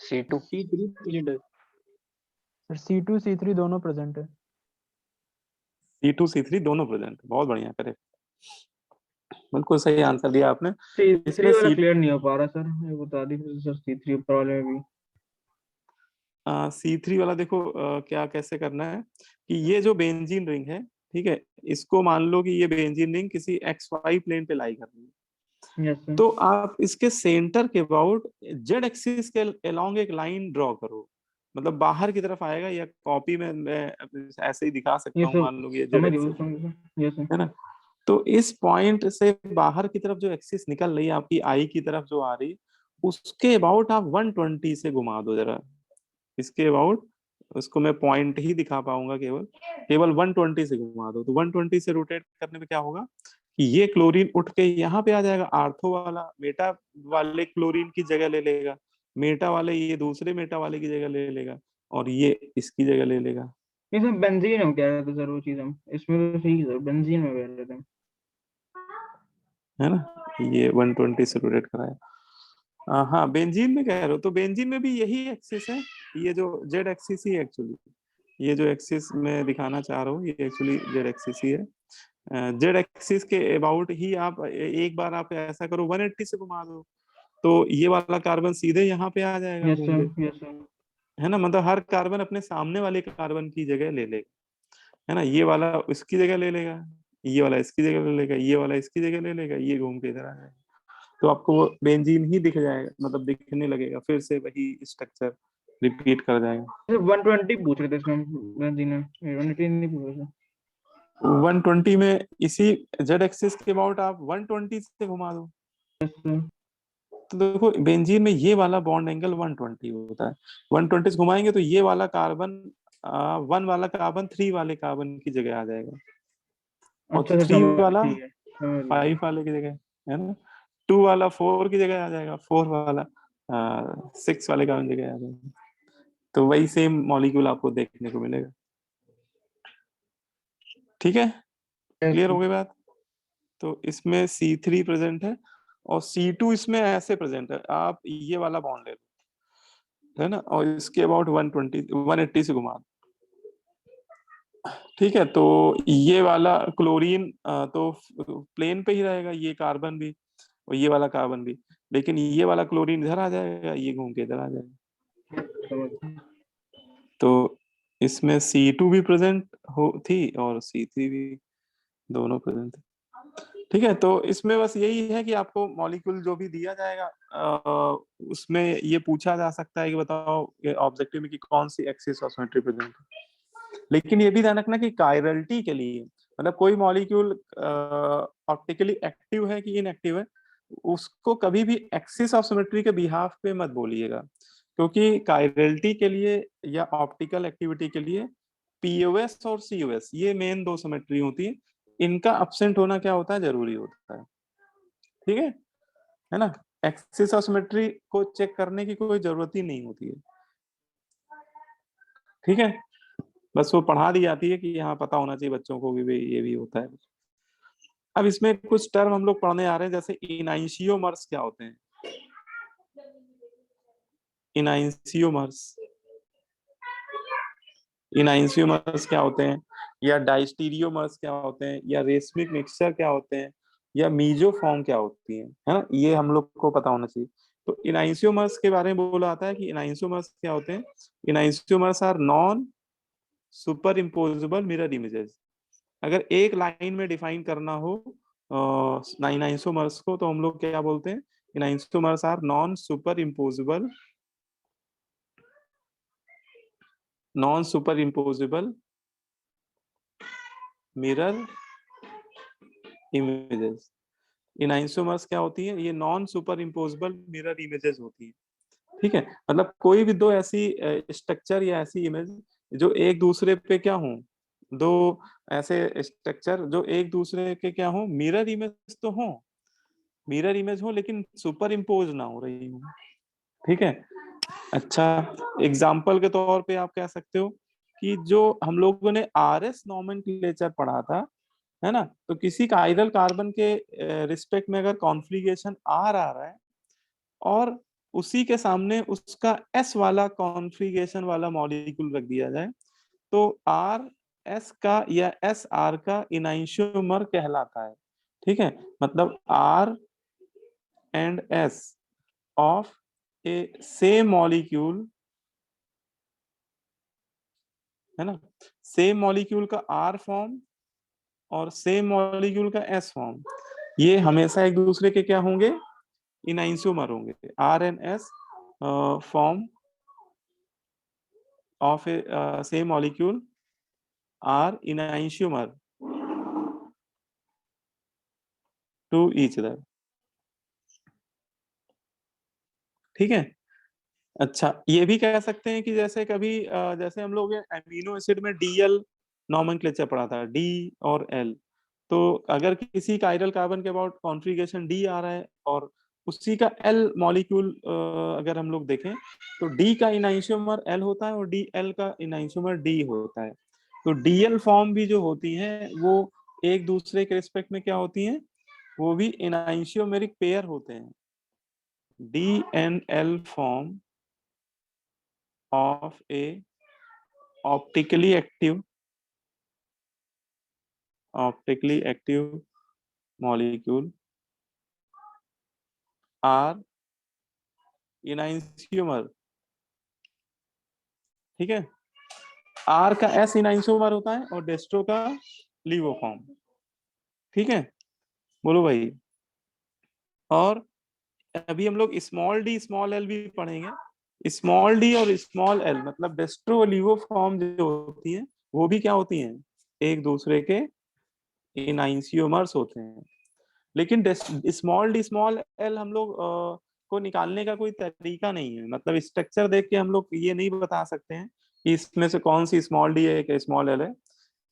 C2। C3 प्रेजेंट है। सर C2 C3 दोनों प्रेजेंट है। C2 C3 दोनों प्रेजेंट, बहुत बढ़िया, करेक्ट, बिल्कुल सही आंसर दिया आपने। C3 इसमें वाला क्लियर नहीं हो पा रहा सर, ये बता दी सर, C3 ऊपर वाले में भी। C3 वाला देखो, क्या कैसे करना है कि ये जो बेंजीन रिंग है, ठीक है, इसको मान लो कि ये बेंजीन रिंग किसी XY प्लेन पे लाई कर रही है। Yes sir. तो आप इसके सेंटर के अबाउट Z एक्सिस के अलोंग एक लाइन ड्रॉ करो, मतलब बाहर की तरफ आएगा, या कॉपी में मैं ऐसे ही दिखा सकता ये हूँ, सब मान लो ये जेड समझ गया एक्सिस समझ गया ये सब। है ना। तो इस पॉइंट से बाहर की तरफ जो एक्सिस निकल रही है आपकी आई की तरफ जो आ रही, उसके अबाउट आप 120 से घुमा दो जरा, इसके अबाउट, उसको मैं पॉइंट ही दिखा पाऊंगा केवल केवल 120 से घुमा दो। तो 120 से रोटेट करने में क्या होगा कि ये क्लोरीन उठ के यहाँ पे आ जाएगा, आर्थो वाला मेटा वाले क्लोरीन की जगह ले लेगा, मेटा वाले ये दूसरे मेटा वाले की जगह ले लेगा, और ये इसकी जगह ले लेगा। ये सब बेंजीन हम कह रहे थे सर, वो चीज हम इसमें तो ठीक है सर, बेंजीन में कह रहे थे हम। है ना, ये 120 से रोटेट कराया। हाँ बेंजीन में कह रहे हो, तो बेंजीन में भी यही एक्सिस है, ये जो जेड एक्सिस ही एक्चुअली, ये जो एक्सिस मैं दिखाना चाह रहा हूँ ये एक्चुअली जेड एक्सिस ही है। जेड एक्सिस के अबाउट ही आप एक बार आप ऐसा करो 180 से घुमा दो, तो ये वाला कार्बन सीधे यहाँ पे आ जाएगा यस घूम सर के, यस सर। है ना। मतलब हर कार्बन अपने सामने वाले कार्बन की जगह ले लेगा, है ना। ये वाला इसकी जगह ले लेगा, ये वाला इसकी जगह ले लेगा, ये वाला इसकी जगह ले लेगा, ये घूम के इधर आ जाएगा, तो आपको वो बेंजीन ही दिख जाएगा, मतलब दिखने लगेगा, फिर से वही स्ट्रक्चर रिपीट कर जाएगा। सर 120 पूछ रहे थे इसमें बेंजीन में, 180 नहीं पूछ रहे थे। 120 में इसी जेड एक्सिस के अबाउट आप 120 से घुमा दो, यस सर। तो देखो बेंजीन में ये वाला बॉन्ड एंगल 120 होता है, 120 से घुमाएंगे तो ये वाला कार्बन 1 वाला कार्बन 3 वाले कार्बन की जगह आ जाएगा, और अच्छा सर 3 वाला ठीक है समझ गया। 5 वाले की जगह, है ना। 2 वाला 4 की जगह आ जाएगा, 4 वाला 6 वाले कार्बन जगह आ जाएगा, तो वही सेम मॉलिक्यूल आपको देखने को मिलेगा। ठीक है, Yes, क्लियर sir. हो गई बात। तो इसमें C3 प्रेजेंट है, और C2 इसमें ऐसे प्रेजेंट है, आप ये वाला बॉन्ड ले लो, है ना, और इसके अबाउट 180 से घुमा दो। ठीक है, तो ये वाला क्लोरीन तो प्लेन पे ही रहेगा, ये कार्बन भी और ये वाला कार्बन भी, लेकिन ये वाला क्लोरीन इधर आ जाएगा, ये घूम के इधर आ जाएगा, समझ गया। तो इसमें C2 भी प्रेजेंट हो थी और C3 भी, दोनों प्रेजेंट थे। ठीक है, तो इसमें बस यही है कि आपको मॉलिक्यूल जो भी दिया जाएगा उसमें ये पूछा जा सकता है कि बताओ ऑब्जेक्टिव में कि कौन सी एक्सिस ऑफ सिमेट्री प्रेजेंट है। लेकिन ये भी ध्यान रखना कि कायरलिटी के लिए, मतलब कोई मॉलिक्यूल ऑप्टिकली एक्टिव है कि इनएक्टिव है, उसको कभी भी एक्सिस ऑफ सिमेट्री के बिहाफ पे मत बोलिएगा, क्योंकि कायरलिटी के लिए या ऑप्टिकल एक्टिविटी के लिए पीओएस और सीओएस ये मेन 2 सिमेट्री होती है, इनका एब्सेंट होना क्या होता है, जरूरी होता है। ठीक है ना। एक्सिस ऑफ सिमेट्री को चेक करने की कोई जरूरत ही नहीं होती है। ठीक है, बस वो पढ़ा दी जाती है कि यहाँ पता होना चाहिए बच्चों को कि भाई ये भी होता है। अब इसमें कुछ टर्म हम लोग पढ़ने आ रहे हैं, जैसे इनाइंशियोमर्स क्या होते हैं, इनाइंशियोमर्स इनाइंशियोमर्स क्या होते हैं, या डाइस्टीरियोमर्स क्या होते हैं, या रेशमिक मिक्सचर क्या होते हैं, या मीजोफॉर्म क्या होती है ना, ये हम लोग को पता होना चाहिए। तो इनाइंशियोमर्स के बारे में बोला जाता है कि इनाइंशियोमर्स क्या होते हैं। Enantiomers are non superimposable mirror images. अगर एक लाइन में डिफाइन करना हो इनाइंशियोमर्स को, तो हम लोग क्या बोलते हैं, enantiomers are non superimposable mirror images. Enantiomers क्या होती है, ये non superimposable mirror images होती है। ठीक है, मतलब कोई भी दो ऐसी स्ट्रक्चर या ऐसी इमेज जो एक दूसरे पे क्या हो, दो ऐसे स्ट्रक्चर जो एक दूसरे के क्या हो, मिरर इमेज तो हो, मिरर इमेज हो लेकिन सुपर इम्पोज ना हो रही हो। ठीक है, अच्छा एग्जाम्पल के तौर पे आप कह सकते हो कि जो हम लोगों ने आरएस नोमेनक्लेचर पढ़ा था, है ना, तो किसी कायरल कार्बन के रिस्पेक्ट में अगर कॉन्फ्लिगेशन आर आ रहा है और उसी के सामने उसका एस वाला कॉन्फ़िगरेशन वाला मॉलिक्यूल रख दिया जाए, तो आर एस का या एस आर का इनाइंशियोमर कहलाता है। ठीक है, मतलब R and S of a same molecule, है ना, सेम मॉलिक्यूल का आर फॉर्म और सेम मॉलिक्यूल का एस फॉर्म, ये हमेशा एक दूसरे के क्या होंगे, इनाइंशियोमर होंगे। R and S form of a same molecule are enantiomer to each other. ठीक है। अच्छा, ये भी कह सकते हैं कि जैसे कभी जैसे हम लोग एमिनो एसिड में डीएल नॉमेनक्लेचर पढ़ा था, डी और एल। तो अगर किसी कायरल कार्बन के अबाउट कॉन्फ़िगरेशन डी आ रहा है और उसी का एल मॉलिक्यूल अगर हम लोग देखें तो डी का इनैंशियोमर एल होता है और डी एल का इनैंशियोमर डी होता है। तो डीएल फॉर्म भी जो होती हैं वो एक दूसरे के रिस्पेक्ट में क्या होती हैं, वो भी इनैंशियोमेरिक पेयर होते हैं। D and L form of a optically active molecule are enantiomer। ठीक है, R का S enantiomer होता है और डेस्ट्रो का लीवो फॉर्म। ठीक है, बोलो भाई। और अभी हम लोग स्मॉल डी स्मॉल एल भी पढ़ेंगे। स्मॉल डी और स्मॉल एल मतलब डेस्ट्रो लीवो फॉर्म जो होती है वो भी क्या होती हैं, एक दूसरे के इनैंशियोमर्स होते हैं। लेकिन स्मॉल डी स्मॉल एल हम लोग को निकालने का कोई तरीका नहीं है। मतलब स्ट्रक्चर देख के हम लोग ये नहीं बता सकते हैं कि इसमें से कौन सी स्मॉल डी है क्या स्मॉल एल है।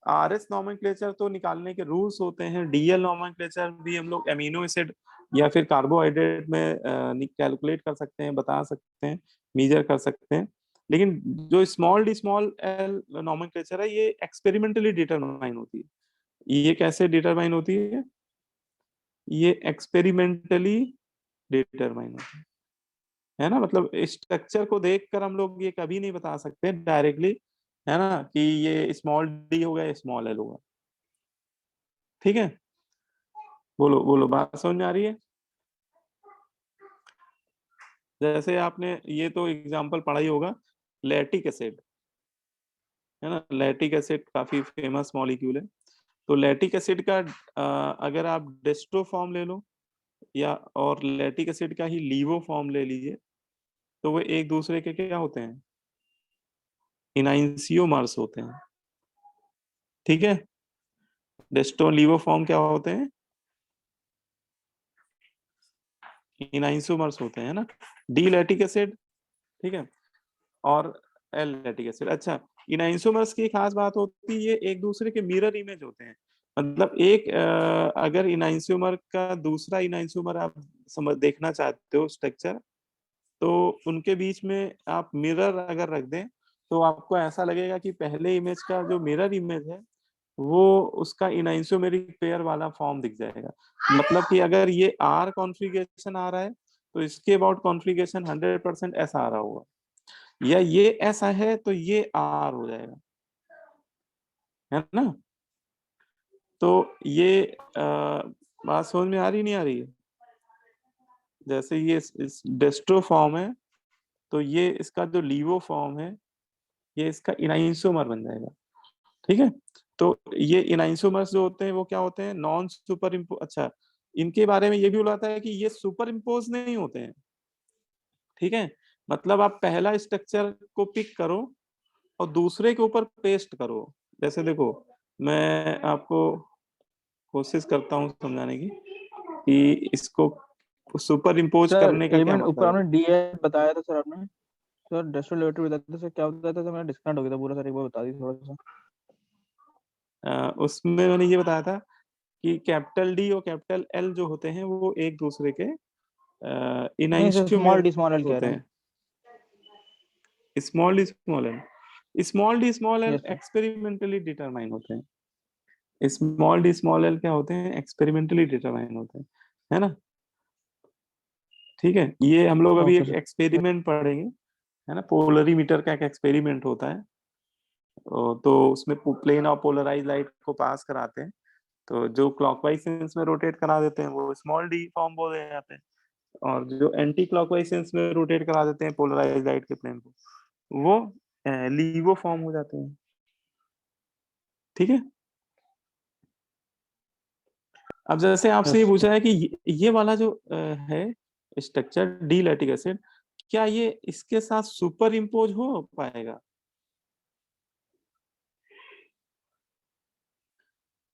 आरएस नॉमेनक्लेचर तो निकालने के रूल्स होते हैं। डीएल नॉमेनक्लेचर भी हम लोग एमिनो एसिड या फिर कार्बोहाइड्रेट में कैलकुलेट कर सकते हैं, बता सकते हैं, मेजर कर सकते हैं। लेकिन जो small D small L nomenclature है ये एक्सपेरिमेंटली डिटरमाइन होती है। ये कैसे डिटरमाइन होती है, ये एक्सपेरिमेंटली डिटरमाइन होती है ना। मतलब स्ट्रक्चर को देखकर हम लोग ये कभी नहीं बता सकते डायरेक्टली, है ना, कि ये स्मॉल डी होगा या स्मॉल एल होगा। ठीक है, बोलो बोलो, बात समझ में आ रही है। जैसे आपने ये तो एग्जांपल पढ़ा ही होगा, लैक्टिक एसिड, है ना। लैक्टिक एसिड काफी फेमस मॉलिक्यूल है। तो लैक्टिक एसिड का अगर आप डेस्ट्रो फॉर्म ले लो या और लैक्टिक एसिड का ही लीवो फॉर्म ले लीजिए तो वो एक दूसरे के क्या होते हैं, इनैंशियोमर्स होते हैं। ठीक है, डेस्ट्रो लीवो फॉर्म क्या होते हैं, इनैंशियोमर्स होते हैं ना। डी लैक्टिक एसिड, ठीक है, और एल लैक्टिक एसिड। अच्छा, इनैंशियोमर्स की खास बात होती है ये एक दूसरे के मिरर इमेज होते हैं। मतलब एक अगर इनैंशियोमर का दूसरा इनैंशियोमर आप समझ देखना चाहते हो स्ट्रक्चर, तो उनके बीच में आप मिरर अगर रख दें तो आपको ऐसा लगेगा कि पहले इमेज का जो मिरर इमेज है वो उसका इनैंशियोमेरिक पेयर वाला फॉर्म दिख जाएगा। मतलब कि अगर ये आर कॉन्फ़िगरेशन आ रहा है तो इसके अबाउट कॉन्फ़िगरेशन 100% ऐसा आ रहा होगा, या ये ऐसा है तो ये आर हो जाएगा, है ना। तो ये बात समझ में आ रही नहीं आ रही है। जैसे ये इस डेस्ट्रो फॉर्म है तो ये इसका जो लीवो फॉर्म है ये इसका इनैंशियोमर बन जाएगा। ठीक है, तो ये इनैंशियोमर्स जो होते हैं वो क्या होते हैं, नॉन सुपर इम्पोज। अच्छा, इनके बारे में ये भी बोला है कि ये सुपर इम्पोज नहीं होते हैं। ठीक है, मतलब आप पहला स्ट्रक्चर को पिक करो और दूसरे के ऊपर पेस्ट करो। जैसे देखो, मैं आपको कोशिश करता हूँ समझाने की कि इसको सुपर इम्पोज सर करने का क्या इवन ऊपर मतलब आपने डीएल बताया था सर, आपने सर डेस्टिलेटर बताया था सर, क्या बताया था सर, मैंने डिस्काउंट हो गया था पूरा सर, एक बार बता दी थोड़ा सा। है। उसमें मैंने ये बताया था कि कैपिटल डी और कैपिटल एल जो होते हैं वो एक दूसरे के नहीं sir, small D enantiomers small L कह होते रहे हैं। हैं। Small D small L yes sir. Experimentally determine होते हैं। स्मॉल एल क्या होते हैं, एक्सपेरिमेंटली डिटरमाइन होते हैं, है ना। ठीक है, ये हम लोग अभी ओके एक सर। एक्सपेरिमेंट पढ़ेंगे, है ना। पोलरीमीटर का एक एक्सपेरिमेंट होता है। तो उसमें प्लेन और पोलराइज लाइट को पास कराते हैं, तो जो क्लॉकवाइज सेंस में रोटेट करा देते हैं वो स्मॉल डी फॉर्म बोले जाते हैं, और जो एंटी क्लॉकवाइज सेंस में रोटेट करा देते हैं पोलराइज लाइट के प्लेन को, वो लीवो फॉर्म हो जाते हैं। ठीक है, अब जैसे आपसे ये यस पूछा है कि ये वाला जो है स्ट्रक्चर डी लैक्टिक एसिड, क्या ये इसके साथ सुपर इम्पोज हो पाएगा,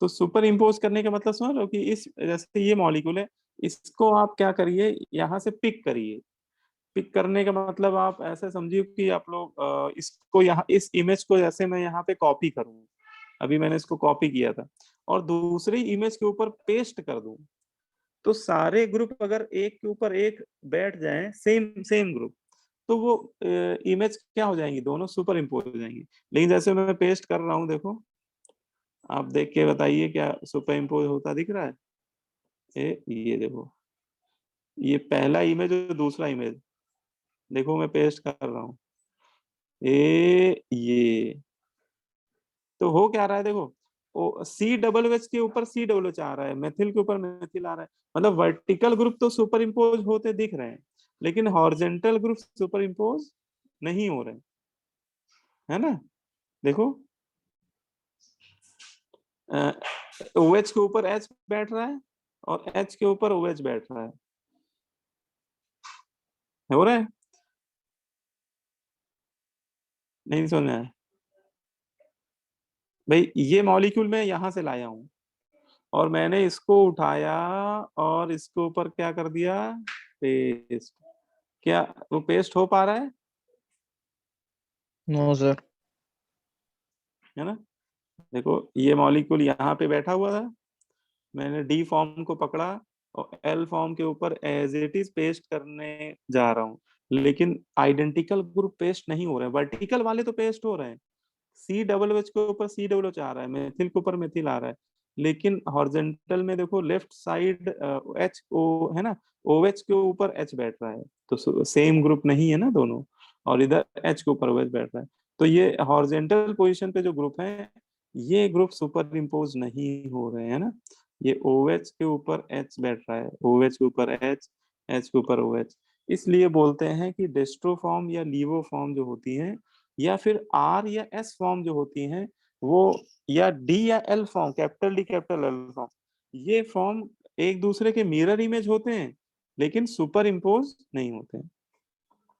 तो सुपर इम्पोज करने का मतलब समझ लो कि इस जैसे ये मॉलिक्यूल है, इसको आप क्या करिए, यहाँ से पिक करिए। पिक करने का मतलब आप ऐसे समझिए कि आप लोग इसको यहाँ इस इमेज को जैसे मैं यहाँ पे कॉपी करूँ, अभी मैंने इसको कॉपी किया था और दूसरी इमेज के ऊपर पेस्ट कर दूं, तो सारे ग्रुप अगर एक के ऊपर एक बैठ जाएं, सेम सेम ग्रुप, तो वो इमेज क्या हो जाएंगी, दोनों सुपर इम्पोज हो जाएंगी। लेकिन जैसे मैं पेस्ट कर रहा हूँ, देखो आप देख के बताइए क्या सुपर इम्पोज होता दिख रहा है? ये देखो, ये पहला इमेज और दूसरा इमेज, देखो मैं पेस्ट कर रहा हूँ, ये तो हो क्या रहा है, देखो ओ सी डबल एच के ऊपर सी डबल एच आ रहा है, मेथिल के ऊपर मेथिल आ रहा है, मतलब वर्टिकल ग्रुप तो सुपर इम्पोज होते दिख रहे हैं, लेकिन हॉरिजॉन्टल ग्रुप सुपर इम्पोज नहीं हो रहे, है ना? देखो ओ एच के ऊपर एच बैठ रहा है और एच के ऊपर ओ एच बैठ रहा है, हो रहा है? नहीं समझ में आया भाई? ये मॉलिक्यूल मैं यहां से लाया हूं और मैंने इसको उठाया और इसके ऊपर क्या कर दिया, पेस्ट। क्या वो पेस्ट हो पा रहा नो सर। है ना? देखो ये मॉलिक्यूल यहाँ पे बैठा हुआ था, मैंने डी फॉर्म को पकड़ा और एल फॉर्म के ऊपर एज इट इज पेस्ट करने जा रहा हूँ, लेकिन आइडेंटिकल ग्रुप पेस्ट नहीं हो रहे हैं, वर्टिकल वाले तो पेस्ट हो रहे हैं, सी डबल एच के ऊपर सी डबल एच आ रहा है, मेथिल के ऊपर मेथिल आ रहा है, लेकिन हॉरिजॉन्टल में देखो लेफ्ट साइड एच ओ है ना, ओ एच के ऊपर एच बैठ रहा है, तो सेम ग्रुप नहीं है ना दोनों, और इधर एच के ऊपर ओ एच बैठ रहा है, तो ये हॉरिजॉन्टल पोजीशन पे जो ग्रुप है, ये ग्रुप सुपर इम्पोज नहीं हो रहे हैं ना, ये ओ एच के ऊपर एच बैठ रहा है, ओ एच के ऊपर एच, एच के ऊपर ओ एच, इसलिए बोलते हैं कि डेस्ट्रो फॉर्म या लीवो फॉर्म जो होती है, या फिर आर या एस फॉर्म जो होती हैं वो, या डी या L form, capital D capital L form, ये फॉर्म एक दूसरे के मिरर इमेज होते हैं लेकिन सुपर इम्पोज नहीं होते हैं,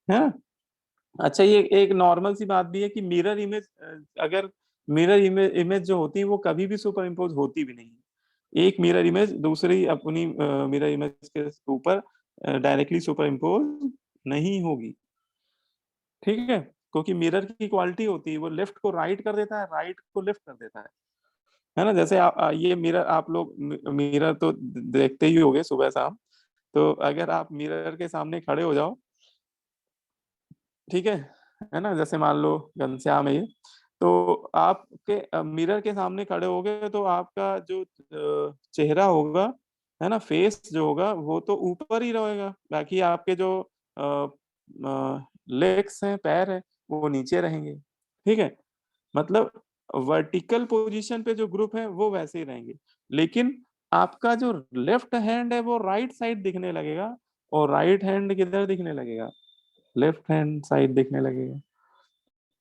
है ना? अच्छा ये एक नॉर्मल सी बात भी है कि मिरर इमेज, अगर मिरर इमेज जो होती है वो कभी भी सुपर इम्पोज होती भी नहीं है, एक मिरर इमेज दूसरी अपनी मिरर इमेज के ऊपर डायरेक्टली सुपर इम्पोज नहीं होगी, ठीक है? क्योंकि मिरर की क्वालिटी होती है, वो लेफ्ट को राइट कर देता है, राइट को लेफ्ट कर देता है ना? जैसे ये मिरर आप लोग मिरर तो देखते ही होंगे सुबह शाम, तो अगर आप मिरर के सामने खड़े हो जाओ, ठीक है ना? जैसे मान लो घनश्याम है ये, तो आपके मिरर के सामने खड़े हो गए तो आपका जो चेहरा होगा, है ना, फेस जो होगा वो तो ऊपर ही रहेगा, बाकी आपके जो लेग्स हैं, पैर है, वो नीचे रहेंगे, ठीक है? मतलब वर्टिकल पोजीशन पे जो ग्रुप है वो वैसे ही रहेंगे, लेकिन आपका जो लेफ्ट हैंड है वो राइट साइड दिखने लगेगा और राइट हैंड किधर दिखने लगेगा, लेफ्ट हैंड साइड दिखने लगेगा,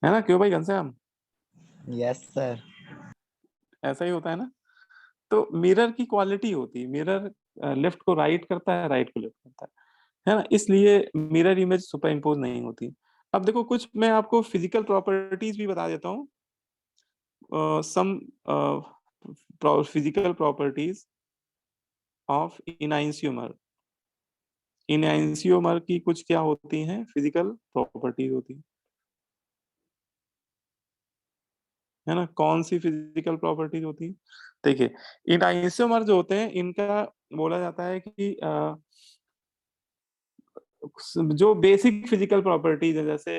है ना? क्यों भाई घनश्याम? Yes sir. ऐसा ही होता है ना? तो मिरर की क्वालिटी होती है, मिरर लेफ्ट को राइट करता है, राइट को लेफ्ट करता है ना? इसलिए मिरर इमेज सुपर इम्पोज नहीं होती। अब देखो कुछ मैं आपको फिजिकल प्रॉपर्टीज भी बता देता हूँ, some physical properties of enantiomer। enantiomer की कुछ क्या होती हैं, फिजिकल प्रॉपर्टीज होती है ना? कौन सी फिजिकल प्रॉपर्टीज होती है? देखिए enantiomer जो होते हैं इनका बोला जाता है कि जो बेसिक फिजिकल प्रॉपर्टीज है, जैसे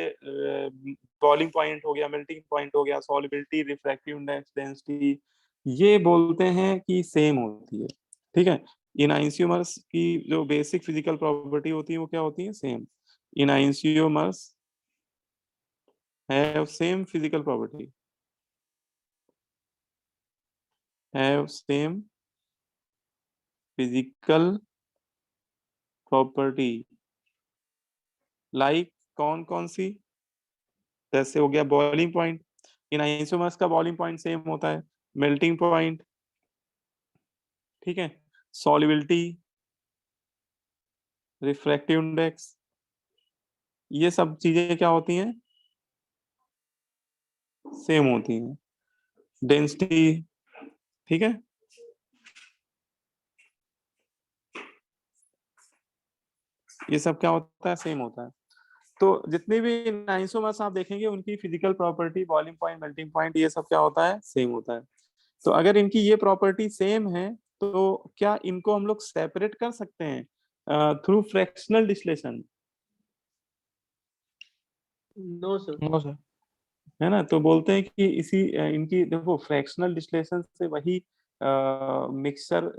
बॉइलिंग पॉइंट हो गया, मेल्टिंग पॉइंट हो गया, सॉल्युबिलिटी, रिफ्रैक्टिव इंडेक्स, डेंसिटी, ये बोलते हैं कि सेम होती है, ठीक है? इनआइंसियोमर्स की जो बेसिक फिजिकल प्रॉपर्टी होती है वो क्या होती है, same. Enantiomers have same physical property, have same physical property, like कौन कौन सी? जैसे हो गया बॉइलिंग पॉइंट, इन आइसोमर्स का बॉइलिंग पॉइंट सेम होता है, मेल्टिंग पॉइंट, ठीक है, सॉल्युबिलिटी, रिफ्रैक्टिव इंडेक्स, ये सब चीजें क्या होती हैं, सेम होती हैं। डेंसिटी ठीक है, ये सब क्या होता है, सेम होता है। तो जितने भी इन आइसोमर्स आप देखेंगे उनकी physical property, boiling point, melting point, ये सब क्या होता है, सेम होता है। तो अगर इनकी ये प्रॉपर्टी सेम है तो क्या इनको हम लोग सेपरेट कर सकते हैं through fractional distillation? No sir. No sir. है ना, तो बोलते हैं कि इनकी देखो फ्रैक्शनल डिस्टिलेशन से वही मिक्सचर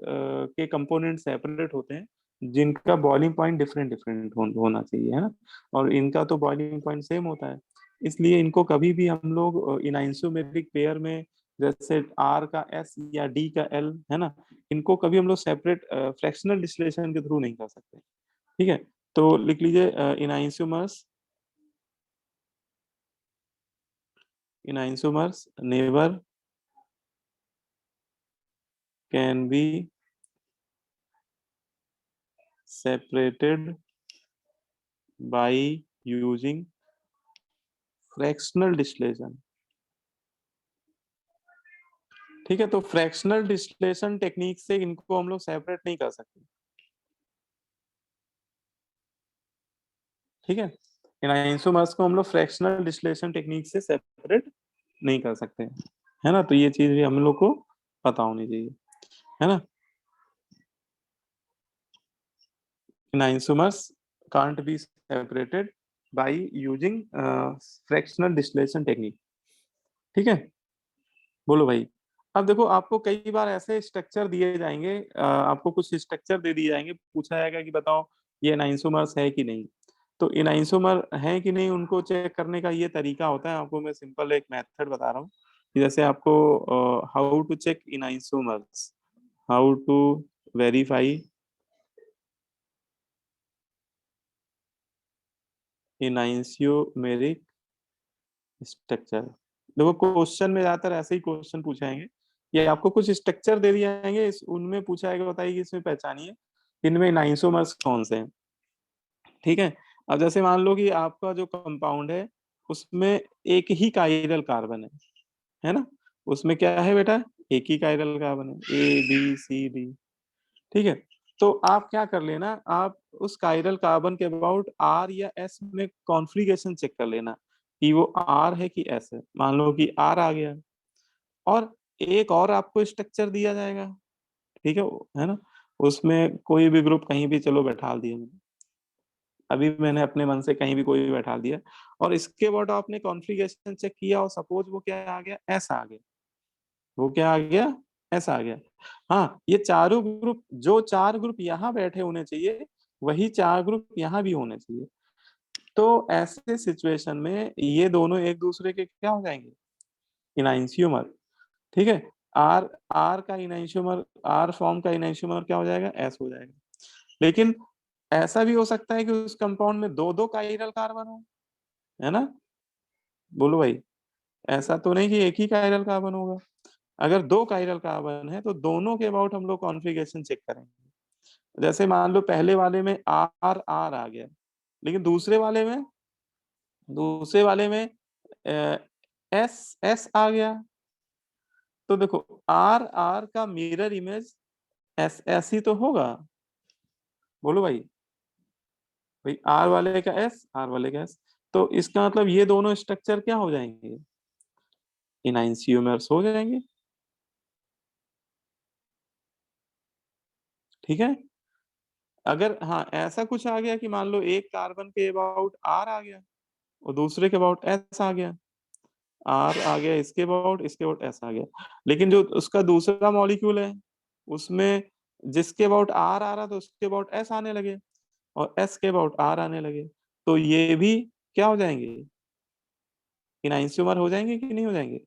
के कंपोनेंट सेपरेट होते हैं जिनका बॉइलिंग पॉइंट डिफरेंट डिफरेंट होना चाहिए, है ना, और इनका तो बॉइलिंग पॉइंट सेम होता है। इसलिए इनको कभी भी हम लोग इन आइसोमेरिक पेयर में, जैसे R का S या D का L, है ना, इनको कभी हम लोग सेपरेट फ्रैक्शनल डिस्टिलेशन के थ्रू नहीं कर सकते। ठीक है, तो लिख लीजिए enantiomers never can be separated by using fractional distillation। ठीक है, तो फ्रैक्शनल डिस्टिलेशन टेक्निक से इनको हम लोग सेपरेट नहीं कर सकते। ठीक है, इन आइसोमर्स को हम लोग फ्रैक्शनल डिस्टिलेशन टेक्निक से सेपरेट नहीं कर सकते, है ना, तो ये चीज भी हम लोग को पता होनी चाहिए, है ना। इन isomers can't be separated by using fractional distillation technique। ठीक है, बोलो भाई। अब देखो आपको कई बार ऐसे स्ट्रक्चर दिए जाएंगे, आपको कुछ स्ट्रक्चर दे दिए जाएंगे, पूछा जाएगा कि बताओ ये एनाइसोमर्स है कि नहीं। तो एनाइसोमर है कि नहीं उनको चेक करने का ये तरीका होता है। आपको मैं सिंपल एक मेथड बता रहा हूँ कि जैसे आपको how to check enantiomers, how to verify enantiomeric structure. देखो क्वेश्चन में ज्यादातर ऐसे ही क्वेश्चन पूछाएंगे, ये आपको कुछ स्ट्रक्चर दे दिए जाएंगे, उनमें पूछा जाएगा बताइए कि इसमें पहचानिए इनमें एनाइसोमर्स कौन से हैं। ठीक है, अब जैसे मान लो कि आपका जो कंपाउंड है उसमें एक ही काइरल कार्बन है ना, उसमें क्या है बेटा, एक ही काइरल कार्बन है, ABCD। ठीक है, तो आप क्या कर लेना, आप उस काइरल कार्बन के अबाउट R या S में कॉन्फ़िगरेशन चेक कर लेना कि वो R है कि S है। मान लो कि R आ गया, और एक और आपको स्ट्रक्चर दिया जाएगा, ठीक है ना, उसमें कोई भी ग्रुप कहीं भी चलो बैठा दिया मैंने, अभी मैंने अपने मन से कहीं भी कोई भी बैठा दिया, और इसके बाद आपने कॉन्फ़िगरेशन चेक किया और सपोज वो क्या आ गया, S आ गया, वो क्या आ गया, S आ गया। हाँ, ये चारों ग्रुप, जो 4 ग्रुप यहाँ बैठे होने चाहिए वही 4 ग्रुप यहाँ भी होने चाहिए। तो ऐसे सिचुएशन में ये दोनों एक दूसरे के क्या हो जाएंगे, इनैंशियोमर। ठीक है, आर आर का इनैंशियोमर, आर फॉर्म का इनैंशियोमर क्या हो जाएगा, एस हो जाएगा। लेकिन ऐसा भी हो सकता है कि उस कंपाउंड में दो दो काइरल कार्बन हो, है ना, बोलो भाई। ऐसा तो नहीं कि एक ही काइरल कार्बन होगा। अगर दो काइरल कार्बन है तो दोनों के अबाउट हम लोग कॉन्फ़िगरेशन चेक करेंगे। जैसे मान लो पहले वाले में आर आर आ गया, लेकिन दूसरे वाले में एस एस आ गया। तो देखो आर आर का मिरर इमेज एस एस ही तो होगा, बोलो भाई। भाई आर वाले का एस, आर वाले का एस, तो इसका मतलब ये दोनों स्ट्रक्चर क्या हो जाएंगे, इनैंशियोमर्स हो जाएंगे। ठीक है, अगर हाँ ऐसा कुछ आ गया कि मान लो एक कार्बन के अबाउट आर आ गया और दूसरे के अबाउट एस आ गया, आर आ गया इसके अबाउट, इसके अबाउट एस आ गया, लेकिन जो उसका दूसरा मॉलिक्यूल है उसमें जिसके अबाउट आर आ रहा था उसके अबाउट एस आने लगे और एस के अबाउट आर आने लगे, तो ये भी क्या हो जाएंगे, इनैंशियोमर हो जाएंगे कि नहीं हो जाएंगे।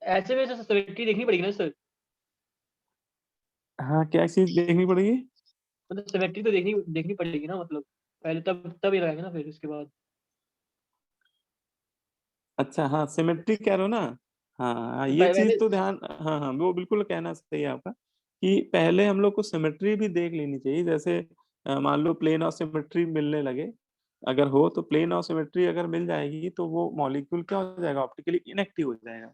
ऐसे में सर सिमेट्री देखनी पड़ेगी ना सर, हाँ, क्या चीज देखनी पड़ेगी, मतलब सिमेट्री तो देखनी देखनी पड़ेगी ना, मतलब पहले तब ये लगाएंगे ना फिर उसके बाद। अच्छा हाँ सिमेट्री कह रहे हो ना, हाँ हाँ, तो ये पहले चीज तो ध्यान, हाँ हाँ वो बिल्कुल कहना सही है आपका कि पहले हम लोग को सिमेट्री भी देख लेनी चाहिए। जैसे मान लो प्लेन और सिमेट्री मिलने लगे अगर हो तो प्लेन ऑफ सिमेट्री अगर मिल जाएगी तो वो मॉलिक्यूल क्या हो जाएगा, ऑप्टिकली इनएक्टिव हो जाएगा।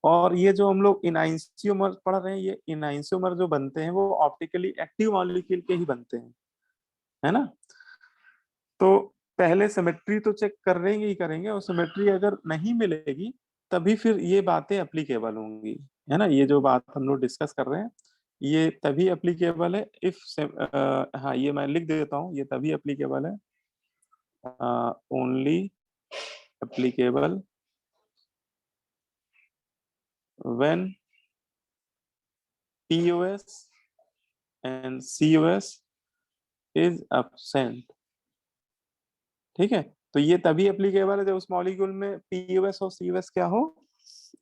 और ये जो हम लोग इनआइंसियोमर पढ़ रहे हैं, ये इनआइंसियोमर जो बनते हैं वो ऑप्टिकली एक्टिव मॉलिक्यूल के ही बनते हैं, है ना। तो पहले सिमेट्री तो चेक कर रहेंगे ही करेंगे, और सिमेट्री अगर नहीं मिलेगी तभी फिर ये बातें एप्लीकेबल होंगी, है ना। ये जो बात हम लोग डिस्कस कर रहे हैं ये तभी एप्लीकेबल है इफ हाँ ये मैं लिख देता हूँ, ये तभी एप्लीकेबल है, only applicable when POS and COS is absent। ठीक है, तो ये तभी एप्लीकेबल है जब उस मॉलिक्यूल में POS और COS क्या हो,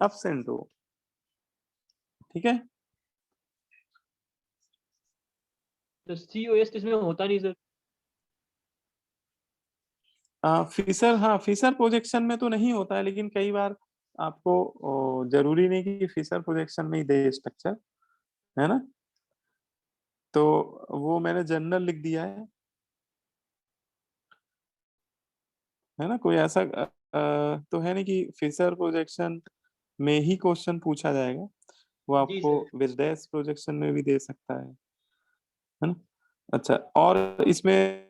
absent हो। ठीक है, तो COS इसमें होता नहीं सर। फिशर, हाँ फिशर प्रोजेक्शन में तो नहीं होता है, लेकिन कई बार आपको जरूरी नहीं कि फिशर प्रोजेक्शन में ही दे स्ट्रक्चर, है ना। तो वो मैंने जनरल लिख दिया है ना। कोई ऐसा तो है नहीं कि फिशर प्रोजेक्शन में ही क्वेश्चन पूछा जाएगा, वो जी आपको सर। विजडेस प्रोजेक्शन में भी दे सकता है ना। अच्छा, और इसमें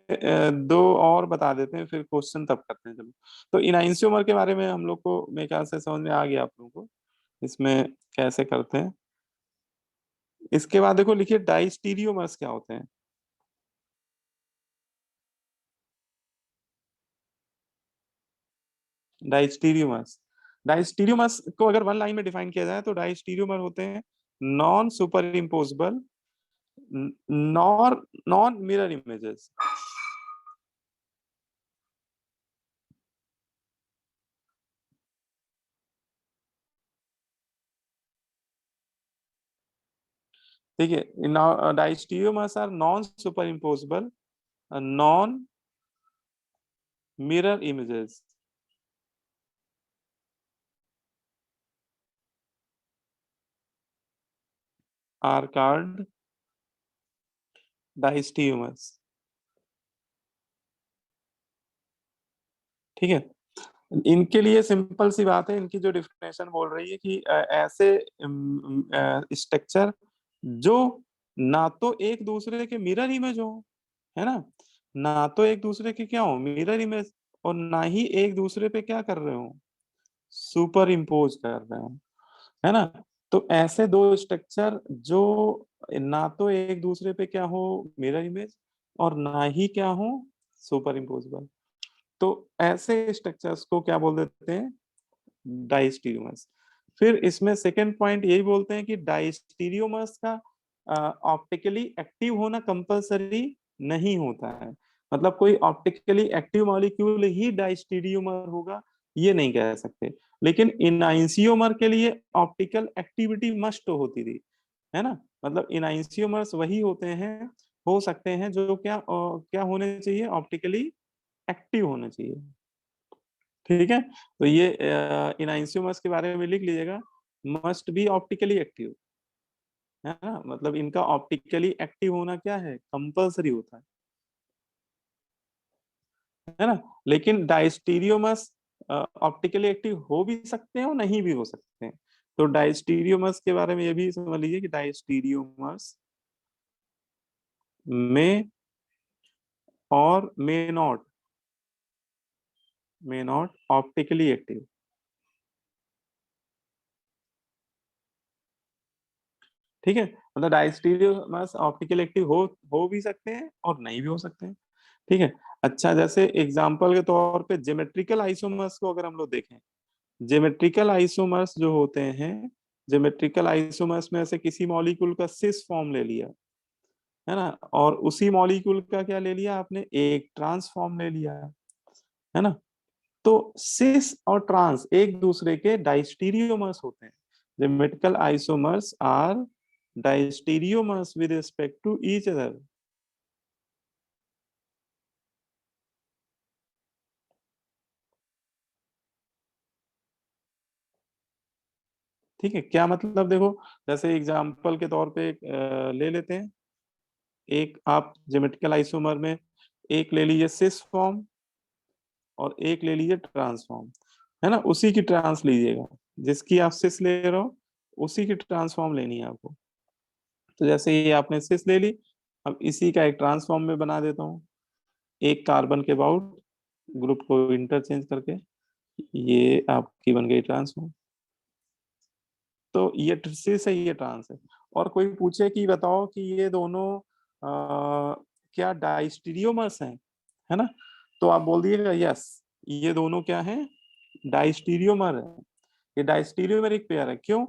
दो और बता देते हैं, फिर क्वेश्चन तब करते हैं। चलो, तो इनआइंसियोमर के बारे में हम लोग को मेरे ख्याल से समझ में आ गया आप लोगों को, इसमें कैसे करते हैं। इसके बाद देखो लिखिए डाइस्टीरियोमर्स क्या होते हैं। डाइस्टीरियोमर्स, डाइस्टीरियोमर्स को अगर वन लाइन में डिफाइन किया जाए तो डाइस्टीरियोमर होते हैं non superimposable, non mirror images. ठीक है, diastereomers are non superimposable, non mirror images are called diastereomers. ठीक है, इनके लिए सिंपल सी बात है, इनकी जो डिफिनेशन बोल रही है कि ऐसे स्ट्रक्चर जो ना तो एक दूसरे के मिरर इमेज हो, है ना, ना तो एक दूसरे के क्या हो मिरर इमेज, और ना ही एक दूसरे पे क्या कर रहे हो, सुपर इम्पोज कर रहे हो, है ना। तो ऐसे दो स्ट्रक्चर जो ना तो एक दूसरे पे क्या हो मिरर इमेज, और ना ही क्या हो सुपर इम्पोजेबल, तो ऐसे स्ट्रक्चर्स को क्या बोल देते हैं, डाइस्टीरियोमर्स। फिर इसमें सेकंड पॉइंट यही बोलते हैं कि डाइस्टीरियोमर्स का ऑप्टिकली एक्टिव होना कंपलसरी नहीं होता है, मतलब कोई ऑप्टिकली एक्टिव मॉलिक्यूल ही डाइस्टीरियोमर होगा ये नहीं कह सकते, लेकिन इनआइंसियोमर के लिए ऑप्टिकल एक्टिविटी मस्ट होती थी, है ना। मतलब इनआइंसियोमर्स वही होते हैं, हो सकते हैं जो क्या होने चाहिए, ऑप्टिकली एक्टिव होना चाहिए। ठीक है, तो ये इनआइंसियोमर्स के बारे में लिख लीजिएगा, मस्ट बी ऑप्टिकली एक्टिव, है ना, मतलब इनका ऑप्टिकली एक्टिव होना क्या है, कंपलसरी होता है ना। लेकिन डायस्टीरियोमर्स ऑप्टिकली एक्टिव हो भी सकते हैं और नहीं भी हो सकते हैं। तो डायस्टीरियोमर्स के बारे में ये भी समझ लीजिए कि डायस्टीरियोमर्स में और मे नॉट ऑप्टिकली एक्टिव। ठीक है, मतलब डायस्टीरियोमर्स ऑप्टिकली एक्टिव हो भी सकते हैं और नहीं भी हो सकते हैं। ठीक है, अच्छा जैसे एग्जांपल के तौर पे ज्योमेट्रिकल आइसोमर्स को अगर हम लोग देखें, ज्योमेट्रिकल आइसोमर्स जो होते हैं, ज्योमेट्रिकल आइसोमर्स में से किसी मॉलिक्यूल का सिस फॉर्म ले लिया, है ना, और उसी मॉलिक्यूल का क्या ले लिया आपने, एक ट्रांस फॉर्म ले लिया, है ना। तो सिस और ट्रांस एक दूसरे के डायस्टीरियोमर्स होते हैं। Geometrical isomers are diastereomers with respect to each other. ठीक है, क्या मतलब, देखो जैसे एग्जांपल के तौर पे ले लेते हैं, एक आप ज्योमेट्रिकल आइसोमर में एक ले लीजिए सिस फॉर्म, और एक ले लीजिए ट्रांसफॉर्म, है ना, उसी की ट्रांस लीजिएगा, जिसकी आप सिस ले रहे हो उसी की ट्रांसफॉर्म लेनी है आपको। तो जैसे ये आपने सिस ले ली, अब इसी का एक ट्रांसफॉर्म में बना देता हूँ, एक कार्बन के अबाउट ग्रुप को इंटरचेंज करके ये आपकी बन गई ट्रांसफॉर्म। तो ये सिस है, ये ट्रांस है। और कोई पूछे कि बताओ कि ये दोनों क्या डाइस्टीरियोमर्स हैं, है ना, तो आप बोल दिएगा यस, ये दोनों क्या हैं, डाइस्टीरियोमर है। ये डाइस्टीरियोमेरिक पेयर है। क्यों?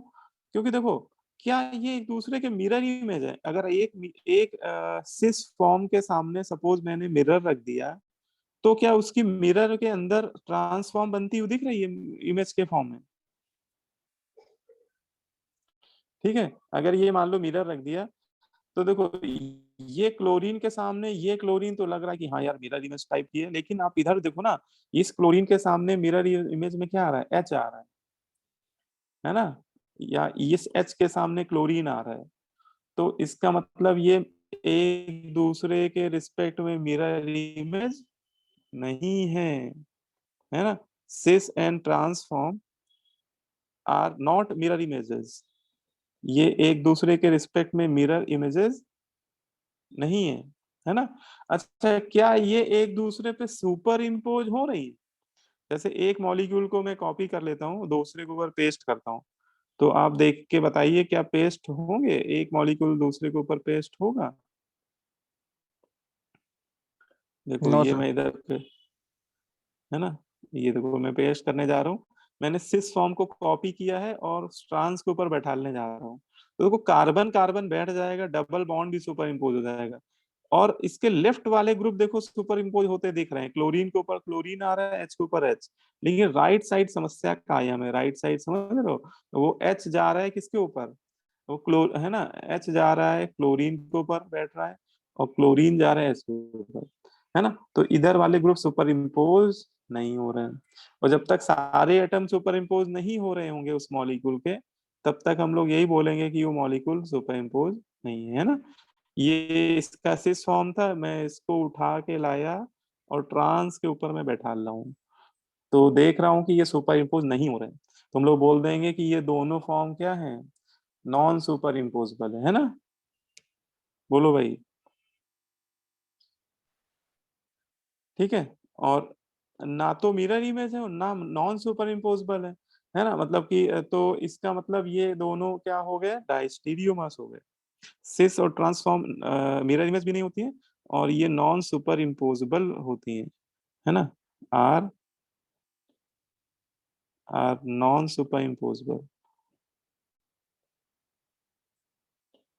क्योंकि देखो, क्या ये एक दूसरे के मिरर इमेज है? अगर एक एक सिस फॉर्म के सामने सपोज मैंने मिरर रख दिया, तो क्या उसकी मिरर के अंदर ट्रांसफॉर्म बनती हुई दिख रही है इमेज के फॉर्म में? ठीक है, अगर ये मान लो मिरर रख दिया, तो देखो ये क्लोरीन के सामने ये क्लोरीन तो लग रहा है कि हाँ यार मिरर इमेज टाइप की है, लेकिन आप इधर देखो ना, इस क्लोरीन के सामने मिरर इमेज में क्या आ रहा है, एच आ रहा है ना, या इस एच के सामने क्लोरीन आ रहा है। तो इसका मतलब ये एक दूसरे के रिस्पेक्ट में मिरर इमेज नहीं है ना। Cis and trans form are not mirror images, ये एक दूसरे के रिस्पेक्ट में मिरर इमेजेस नहीं है ना। अच्छा, क्या ये एक दूसरे पे सुपर इम्पोज हो रही है? जैसे एक मॉलिक्यूल को मैं कॉपी कर लेता हूँ, दूसरे के ऊपर पेस्ट करता हूँ, तो आप देख के बताइए क्या पेस्ट होंगे? एक मॉलिक्यूल दूसरे के ऊपर पेस्ट होगा? देखो नो ये सर। मैं इधर पे, है ना, ये देखो मैं पेस्ट करने जा रहा हूँ, मैंने सिस फॉर्म को कॉपी किया है और ट्रांस के ऊपर बैठाने जा रहा हूँ, तो देखो कार्बन कार्बन बैठ जाएगा, डबल बॉन्ड भी सुपर इम्पोज हो जाएगा। और इसके लेफ्ट वाले ग्रुप देखो सुपर इम्पोज होते दिख रहे हैं, क्लोरीन के ऊपर क्लोरीन आ रहा है, एच के ऊपर एच। लेकिन राइट साइड समस्या कायम है, राइट साइड समझ रहे हो, वो एच जा रहा है किसके ऊपर, वो क्लोर है ना, एच जा रहा है क्लोरीन के ऊपर बैठ रहा है, और क्लोरीन जा रहा है एच के ऊपर, है ना। तो इधर वाले ग्रुप सुपर इम्पोज नहीं हो रहे हैं। और जब तक सारे एटम सुपर इम्पोज नहीं हो रहे होंगे उस मॉलिक्यूल के, तब तक हम लोग यही बोलेंगे कि वो मॉलिक्यूल सुपर इम्पोज नहीं है ना। ये इसका सिस फॉर्म था, मैं इसको उठा के लाया और ट्रांस के ऊपर मैं बैठा रहा हूँ, तो देख रहा हूँ कि ये सुपर इम्पोज नहीं हो रहे हैं, तो हम लोग बोल देंगे कि ये दोनों फॉर्म क्या है, नॉन सुपर इम्पोजेबल है ना। बोलो भाई, ठीक है। और ना तो मिरर इमेज है और ना नॉन सुपर इम्पोजेबल है ना, मतलब कि तो इसका मतलब ये दोनों क्या हो गए, डायस्टीरियोमर्स हो गए। सिस और ट्रांसफॉर्म मिरर इमेज भी नहीं होती है, और ये नॉन सुपर इम्पोजेबल होती है ना, are are non superimposable.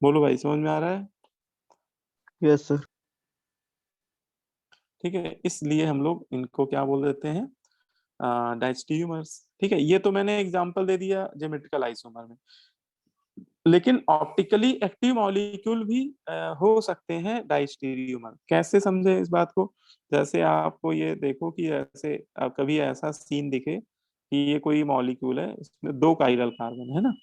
बोलो भाई, समझ में आ रहा है? Yes sir. ठीक है, इसलिए हम लोग इनको क्या बोल देते हैं, डायस्टीरियोमर्स। ठीक है, ये तो मैंने एग्जांपल दे दिया ज्योमेट्रिकल आइसोमर में। लेकिन ऑप्टिकली एक्टिव मॉलिक्यूल भी हो सकते हैं डायस्टीरियोमर। कैसे समझे इस बात को? जैसे आपको ये देखो कि ऐसे कभी ऐसा सीन दिखे कि ये कोई मॉलिक्यूल है, इसमें 2 काइरल कार्बन है ना।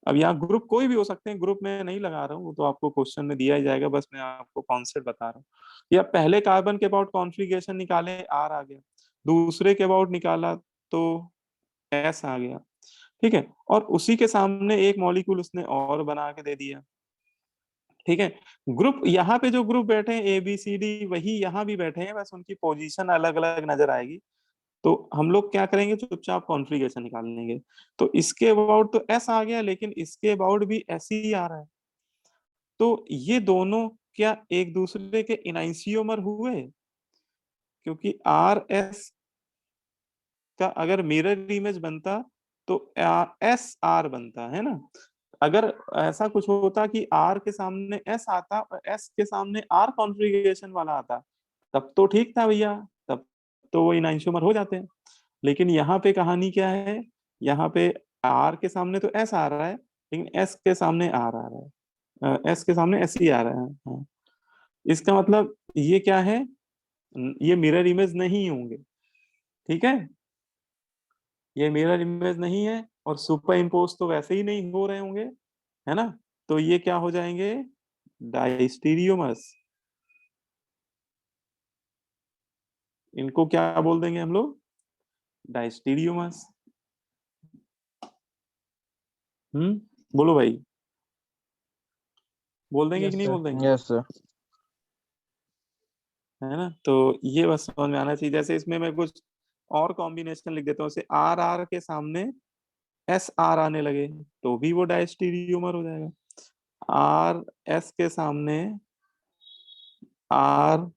अब यहाँ ग्रुप कोई भी हो सकते हैं, ग्रुप में नहीं लगा रहा हूँ, वो तो आपको क्वेश्चन में दिया ही जाएगा, बस मैं आपको कॉन्सेप्ट बता रहा हूँ। या पहले कार्बन के अबाउट कॉन्फ़िगरेशन निकाले, आर आ गया, दूसरे के अबाउट निकाला तो एस आ गया, ठीक है। और उसी के सामने एक मॉलिक्यूल उसने और बना के दे दिया, ठीक है। ग्रुप यहाँ पे जो ग्रुप बैठे हैं ए बी सी डी, वही यहाँ भी बैठे हैं, बस उनकी पोजीशन अलग अलग नजर आएगी। तो हम लोग क्या करेंगे, चुपचाप कॉन्फ़िगरेशन निकाल लेंगे। तो इसके अबाउट तो एस आ गया, लेकिन इसके अबाउट भी एस ही आ रहा है। तो ये दोनों क्या एक दूसरे के इनाइंसियोमर हुए? क्योंकि आर एस का अगर मिरर इमेज बनता तो एस आर बनता है ना। अगर ऐसा कुछ होता कि आर के सामने एस आता और एस के सामने आर कॉन्फ़िगरेशन वाला आता, तब तो ठीक था भैया, तब तो वो इनआइंशोमर हो जाते हैं। लेकिन यहाँ पे कहानी क्या है, यहाँ पे आर के सामने तो एस आ रहा है, लेकिन एस के सामने आर आ रहा है, एस के सामने एस ही आ रहा है। हाँ। इसका मतलब ये क्या है, ये मिरर इमेज नहीं होंगे, ठीक है, ये मिरर इमेज नहीं है, और सुपर इम्पोज तो वैसे ही नहीं हो रहे होंगे, है ना। तो ये क्या हो जाएंगे, डायस्टीरियोमर्स। इनको क्या बोल देंगे हम लोग? डायस्टीरियोमर्स। बोलो भाई, बोल देंगे कि यस नहीं सर, बोल देंगे? Yes sir. है ना? तो ये बस समझ में आना चाहिए। जैसे इसमें मैं कुछ और कॉम्बिनेशन लिख देता हूँ, जैसे आर आर के सामने एस आर आने लगे तो भी वो डायस्टीरियोमर हो जाएगा। आर एस के सामने आर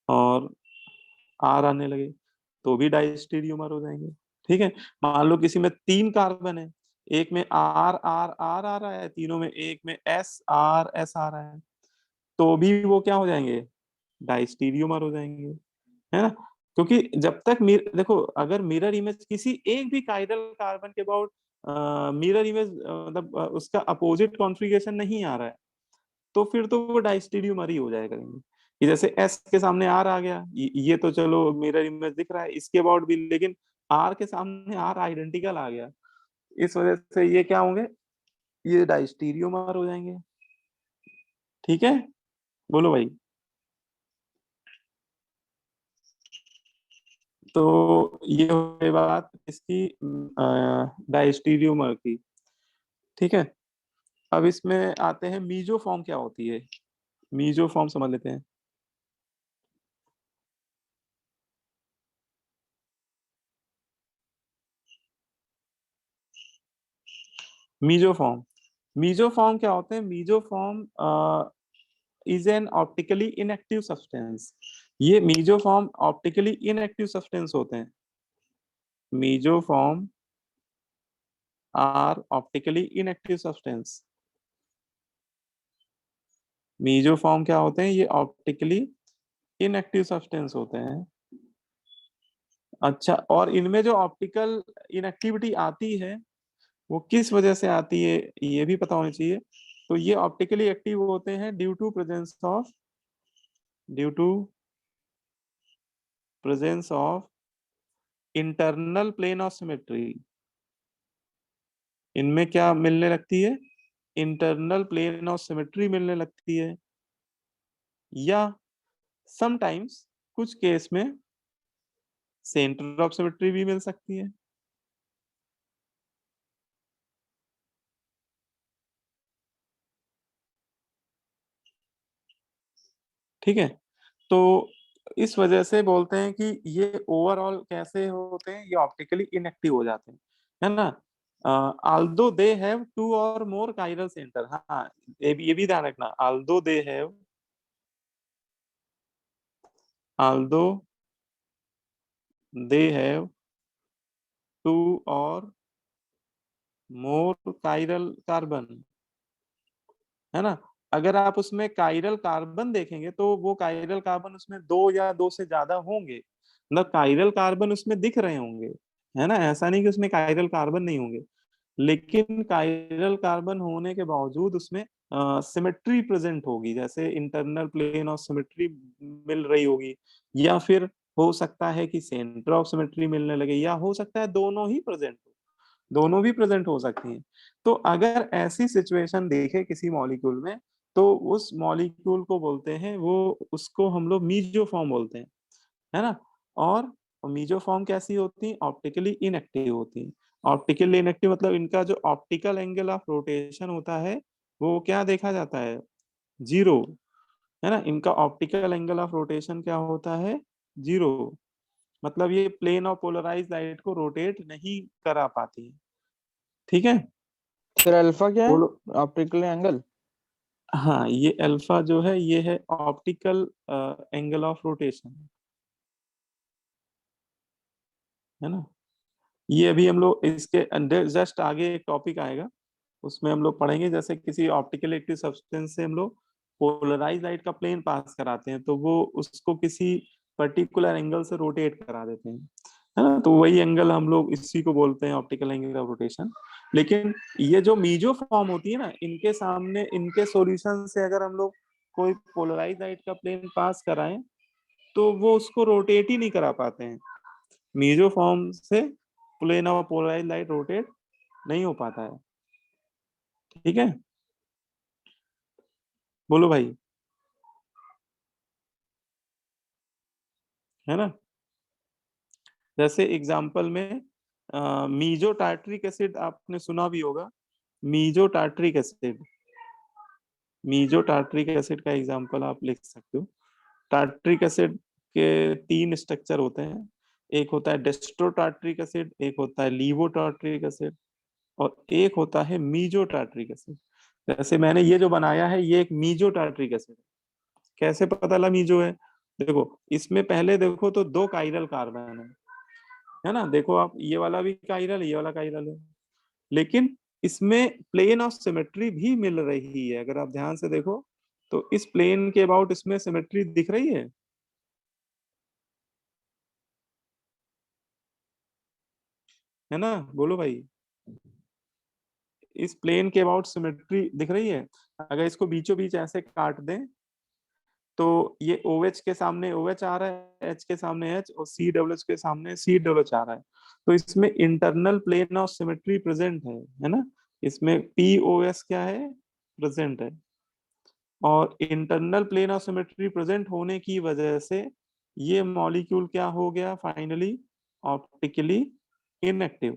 और आर आने लगे तो भी डायस्टीरियोमर हो जाएंगे। ठीक है। मान लो किसी में 3 कार्बन है, एक में आर आर आर आ रहा है, तीनों में एक में एस आर एस आ रहा है, तो भी वो क्या हो जाएंगे? डायस्टीरियोमर हो जाएंगे। है ना? क्योंकि जब तक देखो, अगर मिरर इमेज किसी एक भी काइरल कार्बन के अबाउट मिरर इमेज मतलब उसका अपोजिट कॉन्फ़िगरेशन नहीं आ रहा है, तो फिर तो वो डायस्टीरियोमर ही हो जाएगा। कि जैसे एस के सामने आर आ गया, ये तो चलो मिरर इमेज दिख रहा है इसके अबाउट भी, लेकिन आर के सामने आर आइडेंटिकल आ गया, इस वजह से ये क्या होंगे? ये डायस्टीरियोमर हो जाएंगे। ठीक है, बोलो भाई। तो ये हो गई बात इसकी डायस्टीरियोमर की। ठीक है। अब इसमें आते हैं मीजोफॉर्म क्या होती है। मीजोफॉर्म समझ लेते हैं। मीजोफॉर्म, मीजोफॉर्म क्या होते हैं? Meso form is an optically inactive substance. ये मीजोफॉर्म ऑप्टिकली इनएक्टिव सब्सटेंस होते हैं। Meso form are optically inactive substance. Meso form क्या होते हैं? ये ऑप्टिकली इनएक्टिव सब्सटेंस होते हैं। अच्छा, और इनमें जो ऑप्टिकल इनएक्टिविटी आती है वो किस वजह से आती है, ये भी पता होना चाहिए। तो ये ऑप्टिकली एक्टिव होते हैं due to presence of internal plane of symmetry. इनमें क्या मिलने लगती है? इंटरनल प्लेन ऑफ सिमेट्री मिलने लगती है, या समटाइम्स कुछ केस में सेंटर ऑफ सिमेट्री भी मिल सकती है। ठीक है। तो इस वजह से बोलते हैं कि ये ओवरऑल कैसे होते हैं? ये ऑप्टिकली इनएक्टिव हो जाते हैं। है ना? आल्दो दे हैव 2 और मोर काइरल सेंटर। हाँ, ये भी ध्यान रखना। आल्दो दे हैव 2 और मोर काइरल कार्बन। है ना? अगर आप उसमें काइरल कार्बन देखेंगे तो वो काइरल कार्बन उसमें 2 या 2 से ज्यादा होंगे, मतलब काइरल कार्बन उसमें दिख रहे होंगे। है ना? ऐसा नहीं कि उसमें काइरल कार्बन नहीं होंगे, लेकिन काइरल कार्बन होने के बावजूद उसमें सिमेट्री प्रेजेंट होगी, जैसे इंटरनल प्लेन ऑफ सिमेट्री मिल रही होगी, या फिर हो सकता है कि सेंटर ऑफ सिमेट्री मिलने लगे, या हो सकता है दोनों ही प्रेजेंट हो, दोनों भी प्रेजेंट हो सकती हैं। तो अगर ऐसी सिचुएशन देखे किसी मॉलिक्यूल में, तो उस मॉलिक्यूल को बोलते हैं, वो उसको हम लोग मीजोफॉर्म बोलते हैं। है ना? और मीजोफॉर्म कैसी होती है? ऑप्टिकली इनएक्टिव होती है। ऑप्टिकली इनएक्टिव मतलब इनका जो ऑप्टिकल एंगल ऑफ रोटेशन होता है वो क्या देखा जाता है? 0। है ना? इनका ऑप्टिकल एंगल ऑफ रोटेशन क्या होता है? 0। मतलब ये प्लेन ऑफ पोलराइज लाइट को रोटेट नहीं करा पाती। ठीक है। सर अल्फा क्या है? बोलो। Optical angle. हाँ, ये अल्फा जो है ये है ऑप्टिकल एंगल ऑफ रोटेशन। है ना? ये अभी हम लोग इसके अंदर जस्ट आगे एक टॉपिक आएगा, उसमें हम लोग पढ़ेंगे। जैसे किसी ऑप्टिकल एक्टिव सब्सटेंस से हम लोग पोलराइज लाइट का प्लेन पास कराते हैं, तो वो उसको किसी पर्टिकुलर एंगल से रोटेट करा देते हैं। है ना? तो वही एंगल हम लोग इसी को बोलते हैं ऑप्टिकल एंगल ऑफ रोटेशन। लेकिन ये जो मीजो फॉर्म होती है ना, इनके सामने इनके सॉल्यूशन से अगर हम लोग कोई पोलराइज लाइट का प्लेन पास कराएं तो वो उसको रोटेट ही नहीं करा पाते हैं। मीजो फॉर्म से plane of polarise light rotate नहीं हो पाता है। ठीक है, बोलो भाई। है ना। जैसे एग्जाम्पल में मीजो टार्ट्रिक एसिड आपने सुना भी होगा। Meso tartaric acid, meso tartaric acid का एग्जाम्पल आप लिख सकते हो। टार्ट्रिक एसिड के 3 स्ट्रक्चर होते हैं। एक होता है डेस्ट्रो टार्ट्रिक एसिड, एक होता है लीवो टार्ट्रिक एसिड, और एक होता है मीजो टार्ट्रिक एसिड। जैसे मैंने ये जो बनाया है ये एक मीजो टार्ट्रिक एसिड है। कैसे पता लगा मीजो है? देखो इसमें पहले देखो तो 2 काइरल कार्बन है ना। देखो आप ये वाला भी काइरल, ये वाला काइरल है, लेकिन इसमें प्लेन ऑफ सिमेट्री भी मिल रही है। अगर आप ध्यान से देखो तो इस प्लेन के अबाउट इसमें सिमेट्री दिख रही है ना। बोलो भाई, इस प्लेन के अबाउट सिमेट्री दिख रही है। अगर इसको बीचों बीच ऐसे काट दें तो ये OH के सामने OH आ रहा है, H के सामने H, और COH के सामने COH आ रहा है। तो इसमें internal plane of symmetry present है ना। इसमें POS क्या है, प्रेजेंट है। और internal plane of symmetry present होने की वजह से ये मॉलिक्यूल क्या हो गया फाइनली, ऑप्टिकली इनएक्टिव।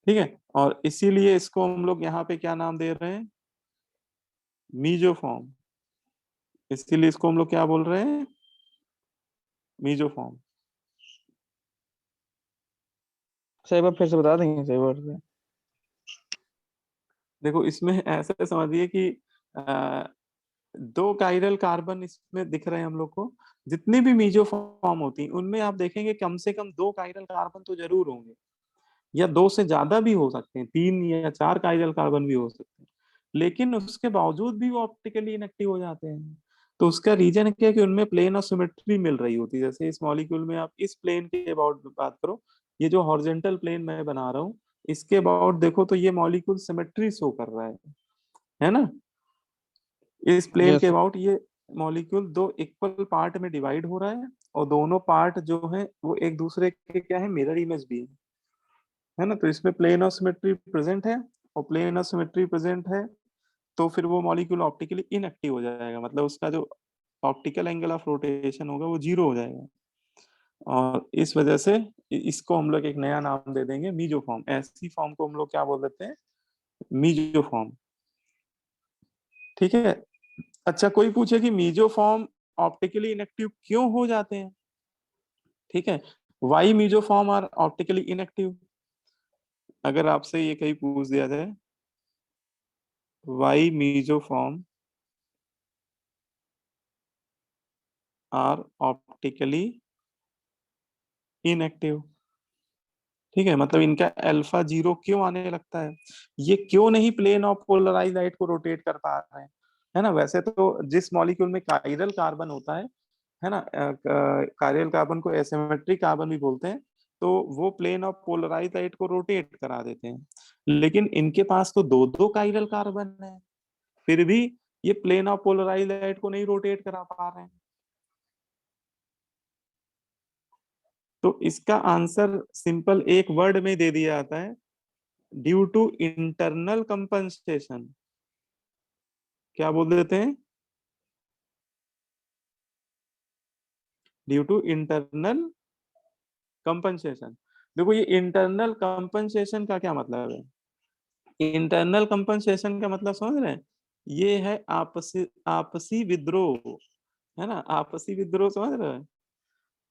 ठीक है, और इसीलिए इसको हम लोग यहाँ पे क्या नाम दे रहे हैं, मीजोफॉर्म। इसीलिए इसको हम लोग क्या बोल रहे हैं, मीजोफॉर्म। सही बात फिर से बता देंगे, सही बात से। देखो इसमें ऐसे समझिए कि 2 काइरल कार्बन इसमें दिख रहे हैं हम लोग को। जितनी भी मीजोफॉर्म होती हैं उनमें आप देखेंगे कम से कम 2 काइरल कार्बन तो जरूर होंगे, या 2 से ज्यादा भी हो सकते हैं, 3 या 4 काइरल कार्बन भी हो सकते हैं। लेकिन उसके बावजूद भी वो ऑप्टिकली इनएक्टिव हो जाते हैं। तो उसका रीजन क्या है कि उनमें प्लेन ऑफ सिमेट्री मिल रही होती है। जैसे इस मॉलिक्यूल में आप इस प्लेन के अबाउट बात करो, ये जो हॉरिजॉन्टल प्लेन मैं बना रहा हूँ इसके अबाउट देखो तो ये मॉलिक्यूल सिमेट्री शो कर रहा है ना। इस प्लेन के यस। अबाउट ये मॉलिक्यूल 2 इक्वल पार्ट में डिवाइड हो रहा है, और दोनों पार्ट जो है वो एक दूसरे के क्या है, मिरर इमेज भी है ना। तो इसमें प्लेन ऑफ सिमेट्री प्रेजेंट है, और प्लेन ऑफ सिमेट्री प्रेजेंट है तो फिर वो मॉलिक्यूल ऑप्टिकली इनएक्टिव हो जाएगा, मतलब उसका जो ऑप्टिकल एंगल ऑफ रोटेशन होगा वो 0 हो जाएगा। और इस वजह से इसको हम लोग एक नया नाम दे देंगे, मीजोफॉर्म। ऐसी फॉर्म को हम लोग क्या बोल देते हैं, मीजोफॉर्म। ठीक है। अच्छा, कोई पूछे कि मीजोफॉर्म ऑप्टिकली इनएक्टिव क्यों हो जाते हैं, ठीक है, वाई मीजोफॉर्म आर ऑप्टिकली इनएक्टिव। अगर आपसे ये कहीं पूछ दिया जाए वाई मीजोफॉर्म आर ऑप्टिकली इनएक्टिव, ठीक है, मतलब इनका अल्फा 0 क्यों आने लगता है, ये क्यों नहीं प्लेन ऑफ पोलराइज लाइट को रोटेट कर पा रहे हैं, है ना। वैसे तो जिस मॉलिक्यूल में काइरल कार्बन होता है ना, काइरल कार्बन को एसिमेट्रिक कार्बन भी बोलते हैं, तो वो प्लेन ऑफ पोलराइज लाइट को रोटेट करा देते हैं। लेकिन इनके पास तो 2 काइरल कार्बन है, फिर भी ये प्लेन ऑफ पोलराइज लाइट को नहीं रोटेट करा पा रहे हैं। तो इसका आंसर सिंपल एक वर्ड में दे दिया जाता है, ड्यू टू इंटरनल कंपनसेशन। क्या बोल देते हैं, ड्यू टू इंटरनल कंपनसेशन। देखो ये इंटरनल कंपनसेशन का क्या मतलब है, इंटरनल कंपनसेशन का मतलब समझ रहे हैं, ये है आपसी आपसी विद्रोह, है ना। आपसी विद्रोह समझ रहे हैं।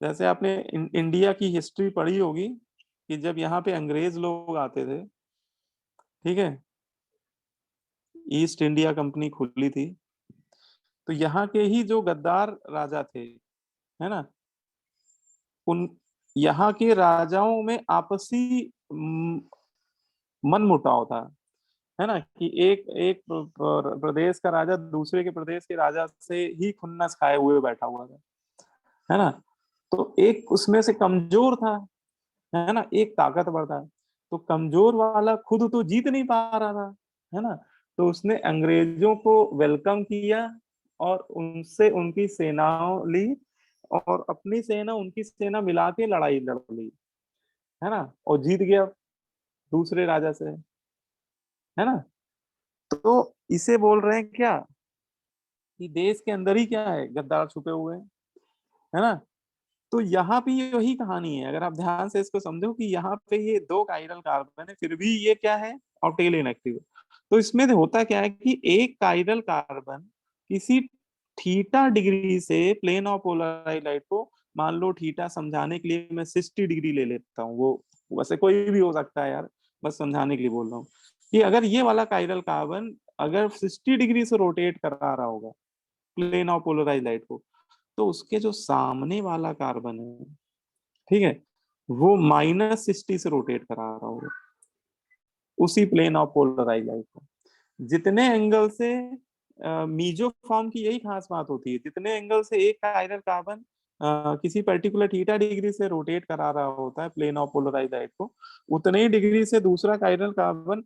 जैसे आपने इंडिया की हिस्ट्री पढ़ी होगी कि जब यहाँ पे अंग्रेज लोग आते थे, ठीक है, ईस्ट इंडिया कंपनी खुली थी, तो यहाँ के ही जो गद्दार राजा थे, है ना, उन यहाँ के राजाओं में आपसी मन मुटाव था, है ना, कि एक एक प्रदेश का राजा दूसरे के प्रदेश के राजा से ही खुन्नस खाए हुए बैठा हुआ था, है ना। तो एक उसमें से कमजोर था, है ना, एक ताकतवर था। तो कमजोर वाला खुद तो जीत नहीं पा रहा था, है ना, तो उसने अंग्रेजों को वेलकम किया और उनसे उनकी सेनाओं ली, और अपनी सेना उनकी सेना मिला के लड़ाई लड़ ली, है ना, और जीत गया दूसरे राजा से, है ना। तो इसे बोल रहे हैं क्या, कि देश के अंदर ही क्या है, गद्दार छुपे हुए हैं, है ना। तो यहाँ पे यही कहानी है, अगर आप ध्यान से इसको समझो कि यहाँ पे ये 2 कायरल कार्बन है, फिर भी ये क्या है, और टेल इनएक्टिव। तो इसमें होता क्या है कि एक कायरल कार्बन किसी थीटा डिग्री से प्लेन ऑफ पोलराइज्ड लाइट को, मान लो थीटा समझाने के लिए मैं 60 डिग्री ले लेता हूँ, वो वैसे कोई भी हो सकता है यार, बस समझाने के लिए बोल रहा हूँ कि अगर ये वाला कायरल कार्बन अगर 60 डिग्री से रोटेट करा रहा होगा प्लेन ऑफ पोलराइज्ड लाइट को, तो उसके जो सामने वाला कार्बन है, ठीक है, वो -60 से रोटेट करा रहा होगा उसी प्लेन ऑफ पोलराइज्ड लाइट को। जितने एंगल से मीजो फॉर्म की यही खास बात होती है, जितने एंगल से एक कायरल कार्बन किसी पर्टिकुलर थीटा डिग्री से रोटेट करा रहा होता है प्लेन ऑफ पोलराइज्ड लाइट को, उतने ही डिग्री से दूसरा कायरल कार्बन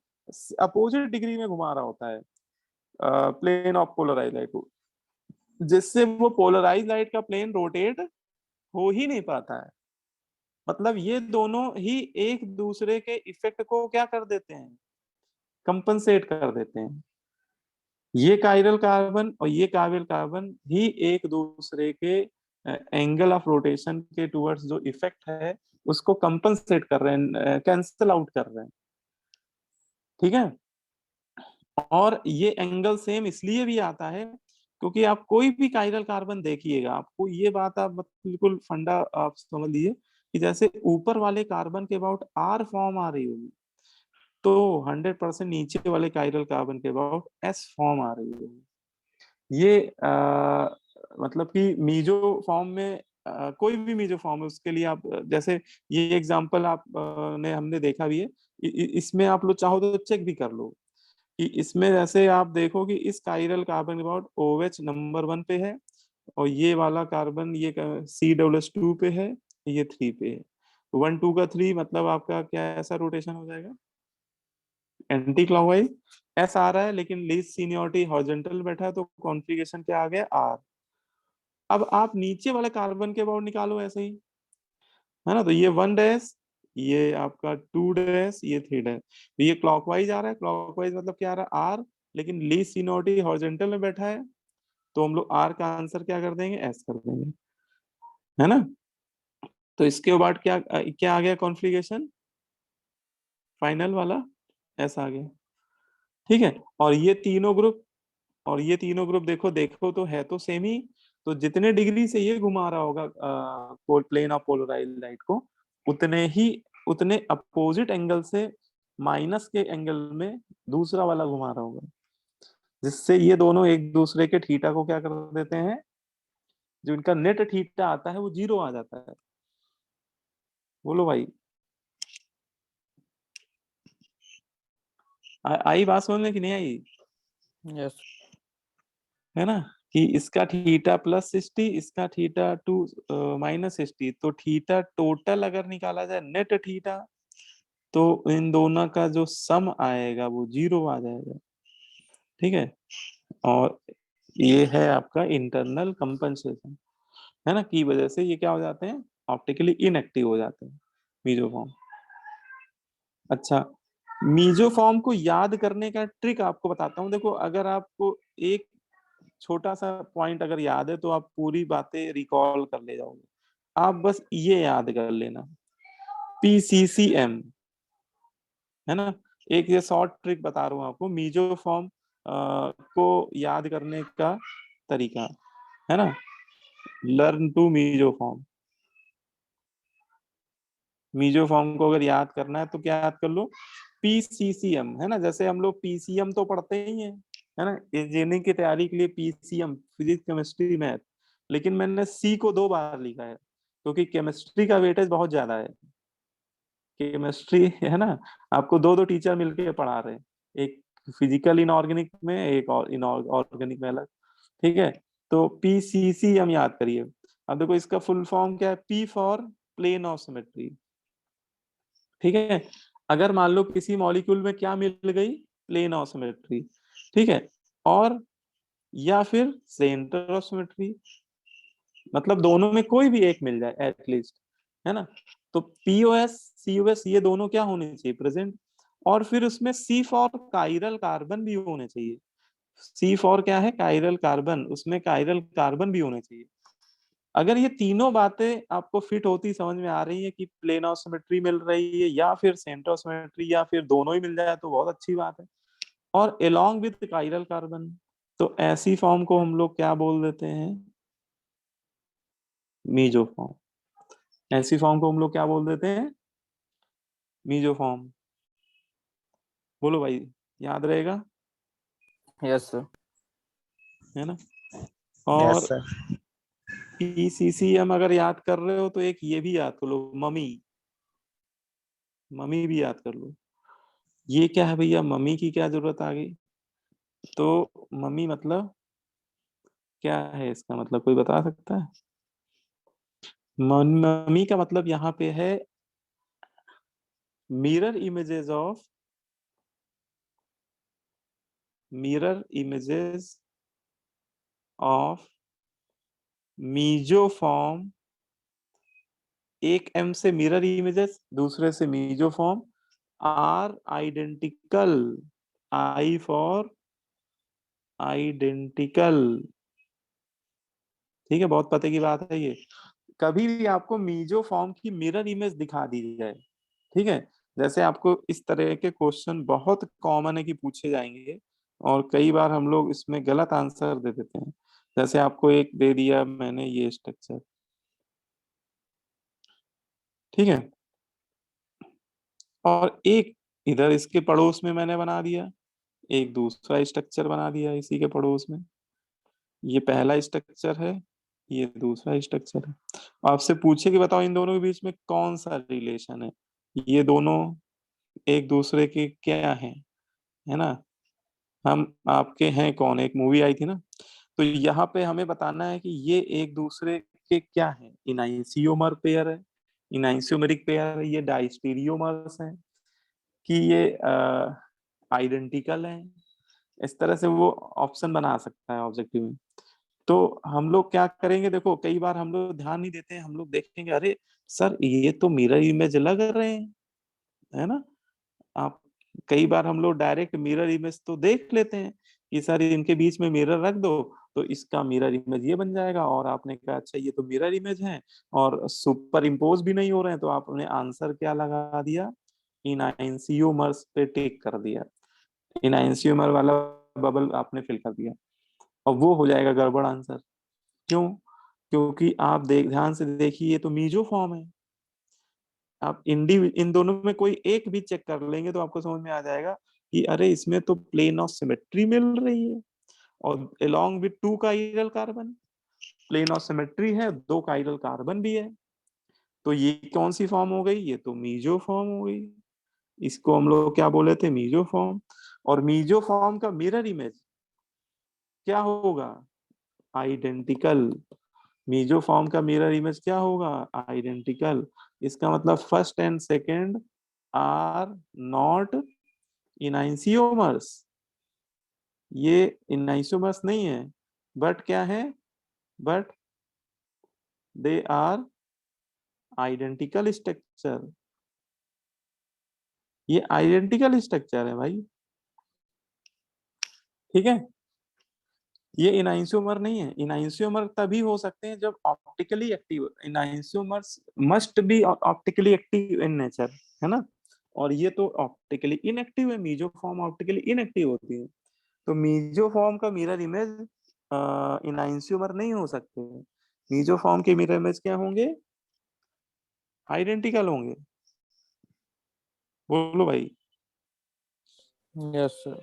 अपोजिट डिग्री में घुमा रहा होता है प्लेन ऑफ पोलराइज्ड लाइट को, जिससे वो पोलराइज्ड लाइट का प्लेन रोटेट हो ही नहीं पाता है। मतलब ये दोनों ही एक दूसरे के इफेक्ट को क्या कर देते हैं, कंपनसेट कर देते हैं। ये कायरल कार्बन और ये कायरल कार्बन ही एक दूसरे के एंगल ऑफ रोटेशन के टुवर्ड्स जो इफेक्ट है उसको कंपनसेट कर रहे हैं, कैंसल आउट कर रहे हैं, ठीक है। और ये एंगल सेम इसलिए भी आता है क्योंकि आप कोई भी कायरल कार्बन देखिएगा, आपको ये बात आप बिल्कुल फंडा आप समझ लीजिए कि जैसे ऊपर वाले कार्बन के अबाउट आर फॉर्म आ रही होगी, तो 100% नीचे वाले कायरल कार्बन के अबाउट एस फॉर्म आ रही होगी। ये मतलब कि मीजो फॉर्म में कोई भी मीजो फॉर्म है उसके लिए आप जैसे ये एग्जांपल आप ने हमने देखा भी है, इसमें आप लोग चाहो तो चेक भी कर लो कि इसमें जैसे आप देखो कि इस chiral carbon about OH number 1 पे है, और ये वाला कार्बन ये COOH2 पे है, ये 3 पे है। 1 2 का 3 मतलब आपका क्या ऐसा रोटेशन हो जाएगा, एंटी क्लॉकवाइज एस आ रहा है, लेकिन लीस्ट सीनियरिटी हॉरिजॉन्टल बैठा है, तो कॉन्फ़िगरेशन क्या आ गया, आर। अब आप नीचे वाले कार्बन के अबाउट निकालो ऐसे ही, है ना। तो ये 1 डैश, ये आपका 2 डैश, ये 3 डैश, तो ये क्लॉकवाइज आ रहा है। क्लॉकवाइज मतलब क्या आ रहा है, आर, लेकिन लीस्ट सीनियरिटी हॉरिजॉन्टल में बैठा है, तो हम लोग आर का आंसर क्या कर देंगे, एस कर देंगे, है ना। तो इसके बाद क्या क्या आ गया कॉन्फ़िगरेशन, फाइनल वाला एस आ गया, ठीक है। और ये तीनों ग्रुप और ये तीनों ग्रुप देखो देखो तो है तो सेम ही, तो जितने डिग्री से ये घुमा रहा होगा प्लेन ऑफ पोलराइज्ड लाइट को, उतने अपोजिट एंगल से माइनस के एंगल में दूसरा वाला घुमा रहा होगा, जिससे ये दोनों एक दूसरे के थीटा को क्या कर देते हैं, जो इनका नेट थीटा आता है वो 0 आ जाता है। बोलो भाई, आई बात समझ में कि नहीं आई, यस है ना, कि इसका थीटा +60, इसका थीटा -60, तो थीटा टोटल अगर निकाला जाए नेट थीटा, तो इन दोनों का जो सम आएगा वो 0 आ जाएगा, ठीक है। और ये है आपका इंटरनल कंपनसेशन, है ना, की वजह से ये क्या हो जाते हैं, ऑप्टिकली इनएक्टिव हो जाते हैं मीजोफॉर्म। अच्छा, मीजोफॉर्म को याद करने का ट्रिक आपको बताता हूँ। देखो, अगर आपको एक छोटा सा पॉइंट अगर याद है तो आप पूरी बातें रिकॉल कर ले जाओगे। आप बस ये याद कर लेना, PCCM, है ना। एक ये शॉर्ट ट्रिक बता रहा हूँ आपको मीजो फॉर्म को याद करने का तरीका, है ना। Learn to meso form, meso form को अगर याद करना है तो क्या याद कर लो, PCCM, है ना। जैसे हम लोग PCM तो पढ़ते ही हैं, है ना, इंजीनियरिंग की तैयारी के लिए PCM, फिजिक्स केमिस्ट्री मैथ, लेकिन मैंने C को 2 बार लिखा है क्योंकि केमिस्ट्री का वेटेज बहुत ज्यादा है। केमिस्ट्री, है ना, आपको 2 टीचर मिलके पढ़ा रहे हैं, एक फिजिकल इनऑर्गेनिक में, एक और इनऑर्गेनिक में अलग, ठीक है। तो PCCM याद करिए। अब देखो इसका फुल फॉर्म क्या है, P for plane of symmetry, ठीक है। अगर मान लो किसी मॉलिक्यूल में क्या मिल गई, प्लेन ऑफ सिमेट्री, ठीक है, और या फिर सेंटर ऑफ सिमेट्री, मतलब दोनों में कोई भी एक मिल जाए एटलीस्ट, है ना। तो POS COS ये दोनों क्या होने चाहिए, प्रेजेंट, और फिर उसमें C फॉर कायरल कार्बन भी होने चाहिए। सी फॉर क्या है, कायरल कार्बन, उसमें कायरल कार्बन भी होने चाहिए। अगर ये तीनों बातें आपको फिट होती समझ में आ रही है कि प्लेन ऑफ सिमेट्री मिल रही है या फिर सेंटर ऑफ सिमेट्री या फिर दोनों ही मिल जाए तो बहुत अच्छी बात है, और अलोंग विथ कायरल कार्बन, तो ऐसी फॉर्म को हम लोग क्या बोल देते हैं, मीजो फॉर्म। ऐसी फॉर्म को हम लोग क्या बोल देते हैं, मीजो फॉर्म। बोलो भाई, याद रहेगा, यस सर। है ना। यस और सर। पीसीसीएम अगर याद कर रहे हो तो एक ये भी याद कर लो, ममी, ममी भी याद कर लो। ये क्या है भैया, ममी की क्या जरूरत आ गई, तो ममी मतलब क्या है, इसका मतलब कोई बता सकता है। ममी का मतलब यहाँ पे है mirror images of, mirror images of meso form, एक एम से मिरर इमेजेस, दूसरे से meso form, are identical, I for identical. ठीक है, बहुत पते की बात है ये। कभी भी आपको मीजो फॉर्म की मिरर इमेज दिखा दी जाए, ठीक है, जैसे आपको इस तरह के क्वेश्चन बहुत कॉमन है कि पूछे जाएंगे, और कई बार हम लोग इसमें गलत आंसर दे देते हैं। जैसे आपको एक दे दिया मैंने ये स्ट्रक्चर, ठीक है, और एक इधर इसके पड़ोस में मैंने बना दिया, एक दूसरा स्ट्रक्चर बना दिया इसी के पड़ोस में। ये पहला स्ट्रक्चर है, ये दूसरा स्ट्रक्चर है। आपसे पूछे कि बताओ इन दोनों के बीच में कौन सा रिलेशन है, ये दोनों एक दूसरे के क्या है ना, हम आपके हैं कौन, एक मूवी आई थी ना, तो यहाँ पे हमें बताना है कि ये एक दूसरे के क्या है, इनाइंसियोमर पेयर है, इनाइंसियोमेरिक पेयर है, ये डाइस्टीरियोमर्स है, कि ये आइडेंटिकल है। इस तरह से वो ऑप्शन बना सकता है ऑब्जेक्टिव में। तो हम लोग क्या करेंगे, देखो कई बार हम लोग ध्यान नहीं देते हैं, हम लोग देखेंगे अरे सर ये तो मिरर इमेज लग रहे हैं, है ना। आप कई बार हम लोग डायरेक्ट मिरर इमेज तो देख लेते हैं कि सर इनके बीच में मिरर रख दो तो इसका मिरर इमेज ये बन जाएगा, और आपने कहा अच्छा ये तो मिरर इमेज है और सुपर इम्पोज भी नहीं हो रहे हैं, तो आपने आंसर क्या लगा दिया, इनएंसियोमर्स पे टिक कर दिया, इनएंसियोमर वाला बबल आपने फिल कर दिया, और वो हो जाएगा गड़बड़ आंसर। क्यों, क्योंकि आप ध्यान से देखिए ये तो मीजो फॉर्म है। आप इन दोनों में कोई एक भी चेक कर लेंगे तो आपको समझ में आ जाएगा कि अरे इसमें तो प्लेन ऑफ सिमेट्री मिल रही है, और along with 2 chiral carbon, plane of symmetry है, 2 काइरल कार्बन भी है, तो ये कौन सी फॉर्म हो गई, ये तो मीजो फॉर्म हो गई। इसको हम लोग क्या बोले थे, मीजो फॉर्म। और मीजो फॉर्म का मिरर इमेज क्या होगा, आइडेंटिकल। मीजो फॉर्म का मिरर इमेज क्या होगा, आइडेंटिकल। इसका मतलब first and second are not enantiomers, ये इनाइंसियोमर्स नहीं है, बट क्या है, but they are identical structure, ये आइडेंटिकल स्ट्रक्चर है भाई, ठीक है। ये इनाइंसियोमर नहीं है, इनाइंसियोमर तभी हो सकते हैं जब optically active, enantiomers must be optically active in nature, है ना, और ये तो ऑप्टिकली इनएक्टिव है, मीजो फॉर्म ऑप्टिकली इनएक्टिव होती है, तो मीजो फॉर्म का मिरर इमेज इनाइंसियोमर नहीं हो सकते, मीजो फॉर्म के मिरर इमेज क्या होंगे, आइडेंटिकल होंगे। बोलो भाई। Yes sir.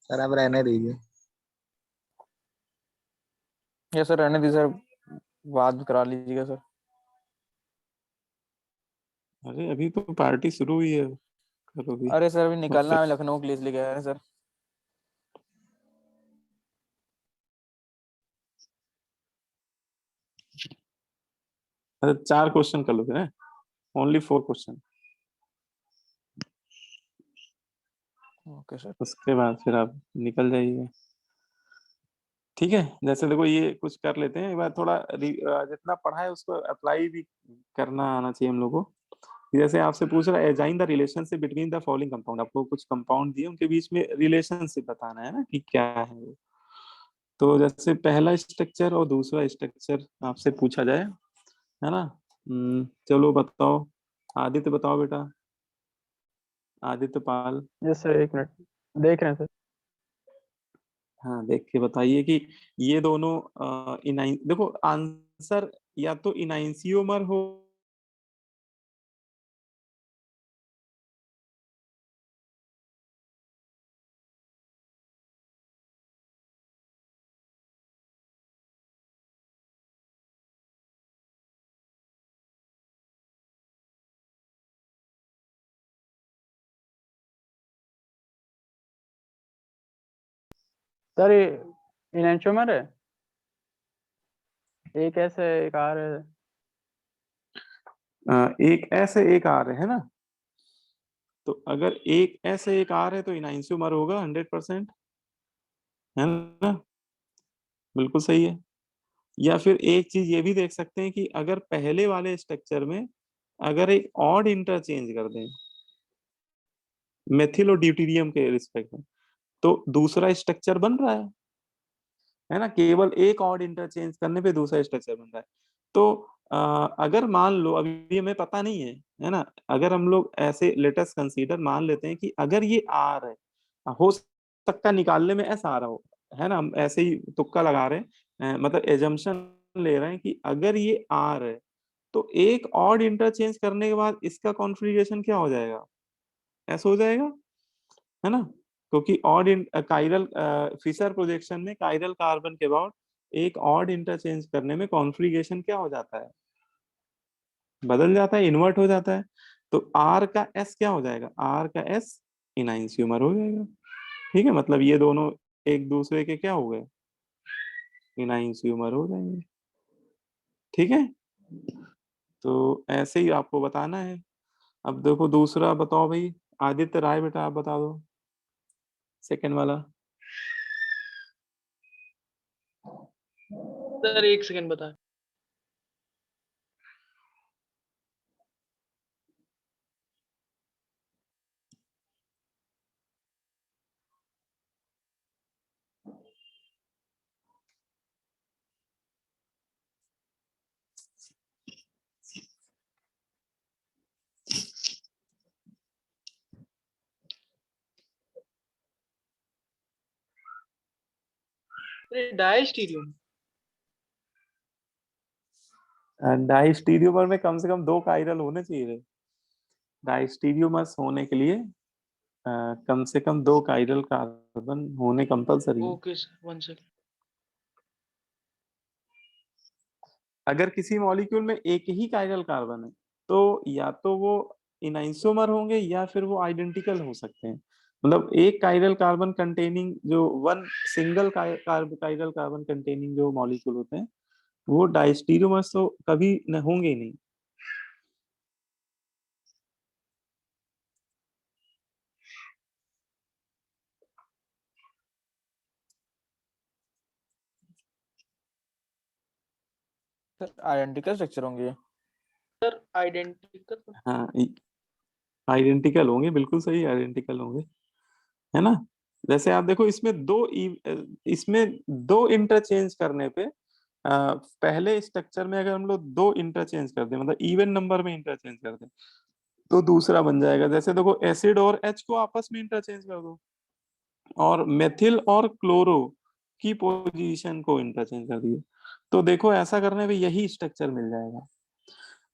सर अब रहने दीजिए। यस सर, रहने दीजिए सर, बात करा लीजिएगा सर। अरे अभी तो पार्टी शुरू हुई है, करो भी। अरे सर अभी निकलना है, लखनऊ के लिए इसलिए गया है सर। अरे 4 क्वेश्चन कर लो फिर, ओनली 4 क्वेश्चन, ओके सर। उसके बाद फिर आप निकल जाइए, ठीक है। जैसे देखो ये कुछ कर लेते हैं एक बार, थोड़ा जितना पढ़ा है उसको अप्लाई भी करना आना चाहिए हम लोग को। जैसे आपसे पूछ रहा है again the relationship between the following compound, आपको कुछ कंपाउंड दिए उनके बीच में रिलेशनशिप बताना है ना कि क्या है वो। तो जैसे पहला स्ट्रक्चर और दूसरा स्ट्रक्चर आपसे पूछा जाए, है ना। चलो बताओ, आदित्य बताओ बेटा, आदित्य पाल। यस सर, एक मिनट देख रहे हैं सर। हाँ देख के बताइए कि ये दोनों इनाइन, देखो आंसर या तो इनाइंसियोमर हो सर ये इनएंशोमर है, एक ऐसे एक आर है। एक ऐसे एक आर है ना, तो अगर एक ऐसे एक आर है तो इनाइंसियोमर होगा 100%, है ना, बिल्कुल सही है। या फिर एक चीज ये भी देख सकते हैं कि अगर पहले वाले स्ट्रक्चर में अगर एक ऑड इंटरचेंज कर दें मेथिल और ड्यूटीरियम के रिस्पेक्ट में, तो दूसरा स्ट्रक्चर बन रहा है ना, केवल एक ऑड इंटरचेंज करने पे दूसरा स्ट्रक्चर बन रहा है। तो अगर मान लो, अभी हमें पता नहीं है ना, अगर हम लोग ऐसे लेटस कंसीडर मान लेते हैं कि अगर ये आर है, हो सकता है निकालने में ऐसा आ रहा हो, है ना, हम ऐसे ही तुक्का लगा रहे हैं, मतलब एजम्पशन ले रहे हैं कि अगर ये आर है तो एक ऑड इंटरचेंज करने के बाद इसका कॉन्फ़िगरेशन क्या हो जाएगा, ऐसा हो जाएगा, है ना। क्योंकि ऑड काइरल फिशर प्रोजेक्शन में काइरल कार्बन के बाद एक ऑड इंटरचेंज करने में कॉन्फ़िगरेशन क्या हो जाता है, बदल जाता है, इन्वर्ट हो जाता है। तो आर का एस क्या हो जाएगा, आर का एस इनाइंसियोमर हो जाएगा। ठीक है, मतलब ये दोनों एक दूसरे के क्या हो गए, इनाइंसियोमर हो जाएंगे। ठीक है, तो ऐसे ही आपको बताना है। अब देखो दूसरा बताओ भाई, आदित्य राय बेटा आप बता दो, सेकंड वाला। सर एक सेकंड बता। डायस्टीरियम। डाइस्टीरियोमर में कम से कम 2 काइरल होने चाहिए। डाइस्टीरियोमर्स होने के लिए कम से कम 2 काइरल कार्बन होने कंपलसरी है। Okay sir, 1 second. अगर किसी मॉलिक्यूल में एक ही काइरल कार्बन है तो या तो वो इनाइंसोमर होंगे या फिर वो आइडेंटिकल हो सकते हैं। मतलब एक काइरल कार्बन कंटेनिंग जो one single chiral carbon containing जो मॉलिक्यूल होते हैं वो डाइस्टीरियोमर्स तो कभी न होंगे ही नहीं। सर आइडेंटिकल स्ट्रक्चर होंगे। Sir identical. हाँ आइडेंटिकल होंगे, बिल्कुल सही, आइडेंटिकल होंगे, है ना। जैसे आप देखो इसमें दो इंटरचेंज करने पे पहले स्ट्रक्चर में अगर हम लोग 2 इंटरचेंज कर दें, मतलब इवन नंबर में इंटरचेंज कर दें, तो दूसरा बन जाएगा। जैसे देखो एसिड और एच को आपस में इंटरचेंज कर दो और मेथिल और क्लोरो की पोजीशन को इंटरचेंज कर दिए, तो देखो ऐसा करने पे यही स्ट्रक्चर मिल जाएगा।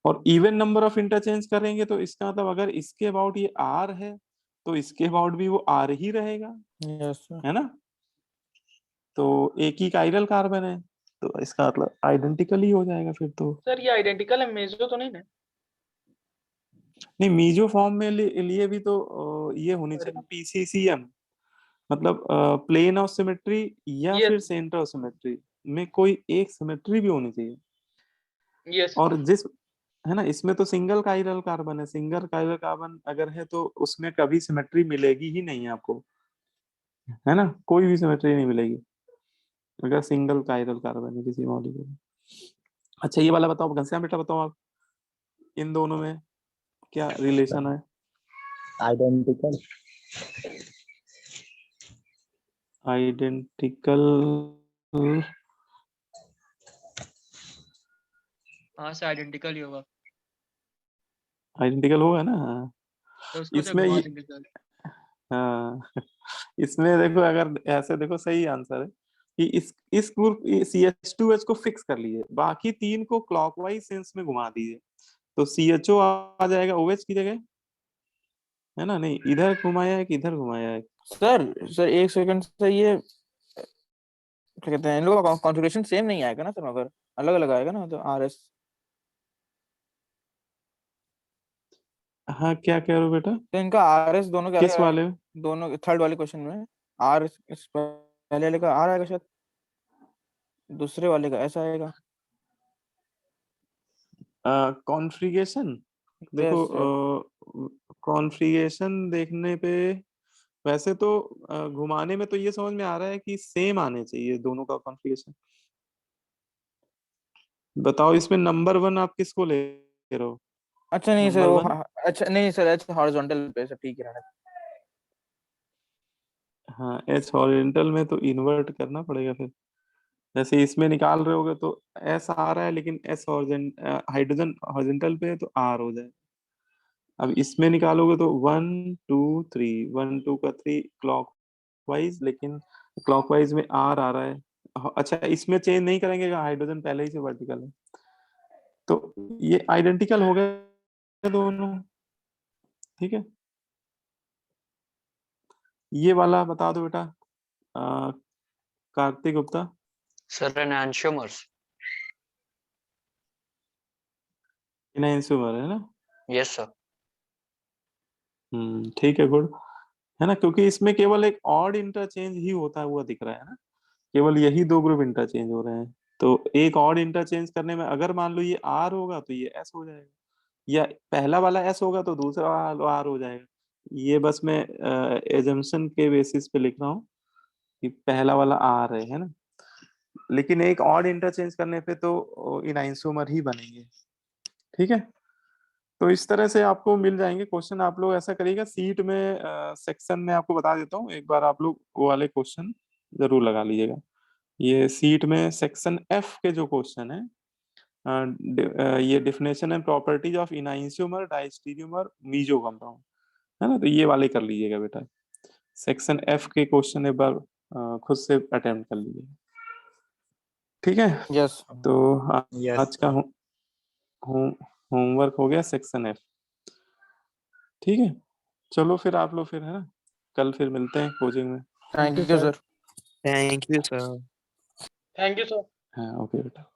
और इवन नंबर ऑफ इंटरचेंज करेंगे तो इसका मतलब अगर इसके अबाउट ये आर है तो इसके अबाउट भी वो आर ही रहेगा, यस सर। है ना। तो एक ही काइरल कार्बन है तो इसका मतलब आइडेंटिकल ही हो जाएगा फिर तो। सर ये आइडेंटिकल है, मेजो तो नहीं ना? नहीं, मीजो फॉर्म में लिए भी तो ये होनी चाहिए पीसीसीएम, मतलब प्लेन ऑफ सिमेट्री या यस फिर सेंटर ऑफ सिमेट्री में कोई एक सिमेट्री भी होनी चाहिए। यस। और जिस, है ना, इसमें तो सिंगल काइरल कार्बन है, सिंगल काइरल कार्बन अगर है तो उसमें कभी सिमेट्री मिलेगी ही नहीं आपको, है ना, कोई भी सिमेट्री नहीं मिलेगी अगर सिंगल काइरल कार्बन है किसी मॉलिक्यूल में। अच्छा ये वाला बताओ घनश्याम बेटा, बताओ आप इन दोनों में क्या रिलेशन है? आइडेंटिकल। आइडेंटिकल। हाँ सर आइडेंटिकल ही होगा, आइडेंटिकल होगा ना? तो उसको सर इसमें घुमा ये देंगे सर। हाँ इसमें देखो, अगर ऐसे देखो सही आंसर है कि इस ग्रुप CH2H को फिक्स कर लीजिए, बाकी तीन को क्लॉकवाइज सेंस में घुमा दीजिए, तो CHO आ जाएगा OH की जगह, है ना? नहीं, इधर घुमाया है कि इधर घुमाया है? सर एक सेकंड से, ये क्या कहते हैं, इन लोगों का कॉन्फ़िगरेशन सेम नहीं आएगा ना सर, मगर अलग अलग आएगा ना, तो RS। हाँ, क्या कह रहे हो बेटा? तो इनका RS दोनों क्या किस आएगा? वाले में? दोनों थर्ड वाले क्वेश्चन में R, इस पहले वाले का R आएगा शायद, दूसरे वाले का ऐसा आएगा। कॉन्फ़िगरेशन देखो, यस सर। कॉन्फ़िगरेशन देखने पे वैसे तो घुमाने में तो ये समझ में आ रहा है कि सेम आने चाहिए दोनों का कॉन्फ़िगरेशन। बताओ इसमें नंबर 1 आप किसको ले रहे हो? अच्छा नहीं सर, नंबर वो 1? अच्छा नहीं सर, अच्छा हॉरिजॉन्टल पे सर, ठीक है रहने हाँ, H हॉरिजॉन्टल में तो इन्वर्ट करना पड़ेगा फिर। जैसे इसमें निकाल रहे होगे तो S आ रहा है, लेकिन S हाइड्रोजन हॉरिजॉन्टल पे है तो R हो जाए। अब इसमें निकालोगे तो 1 2 3, 1 2 का 3 क्लॉकवाइज, लेकिन क्लॉकवाइज में R आ रहा है। अच्छा, इसमें चेंज नहीं करेंगे, हाइड्रोजन पहले ही से वर्टिकल है, तो ये आइडेंटिकल हो गए दोनों। ठीक है, ये वाला बता दो बेटा, अ, कार्तिक गुप्ता। Sir enantiomers. इनहेंसुमर है ना? Yes sir. ठीक है, गुड। है ना? क्योंकि इसमें केवल एक ऑड इंटरचेंज ही होता हुआ दिख रहा है ना, केवल यही दो ग्रुप इंटरचेंज हो रहे हैं, तो एक ऑड इंटरचेंज करने में अगर मान लो ये R होगा तो ये S हो जाएगा, या पहला वाला S होगा तो दूसरा वाला R हो जाएगा। ये बस मैं एजम्पशन के बेसिस पे लिख रहा हूँ कि पहला वाला R है ना? लेकिन एक ऑड इंटरचेंज करने पे तो इनआइसोमर ही बनेंगे। ठीक है, तो इस तरह से आपको मिल जाएंगे क्वेश्चन। आप लोग ऐसा करिएगा, सीट में सेक्शन में आपको बता देता हूँ, एक बार आप लोग वो वाले क्वेश्चन जरूर लगा लीजिएगा। ये सीट में सेक्शन F के जो क्वेश्चन है, ये definition and properties of enantiomer diastereomer meso compound, है ना? तो ये वाले कर लीजिएगा बेटा। सेक्शन F के क्वेश्चन एक बार खुद से अटेम्प्ट कर लीजिएगा। ठीक है, यस तो यस आज का होमवर्क हो गया सेक्शन F। ठीक है, चलो फिर आप लोग फिर, है ना, कल फिर मिलते हैं कोचिंग में। Thank you sir. Thank you sir. Thank you sir. हाँ, ओके बेटा।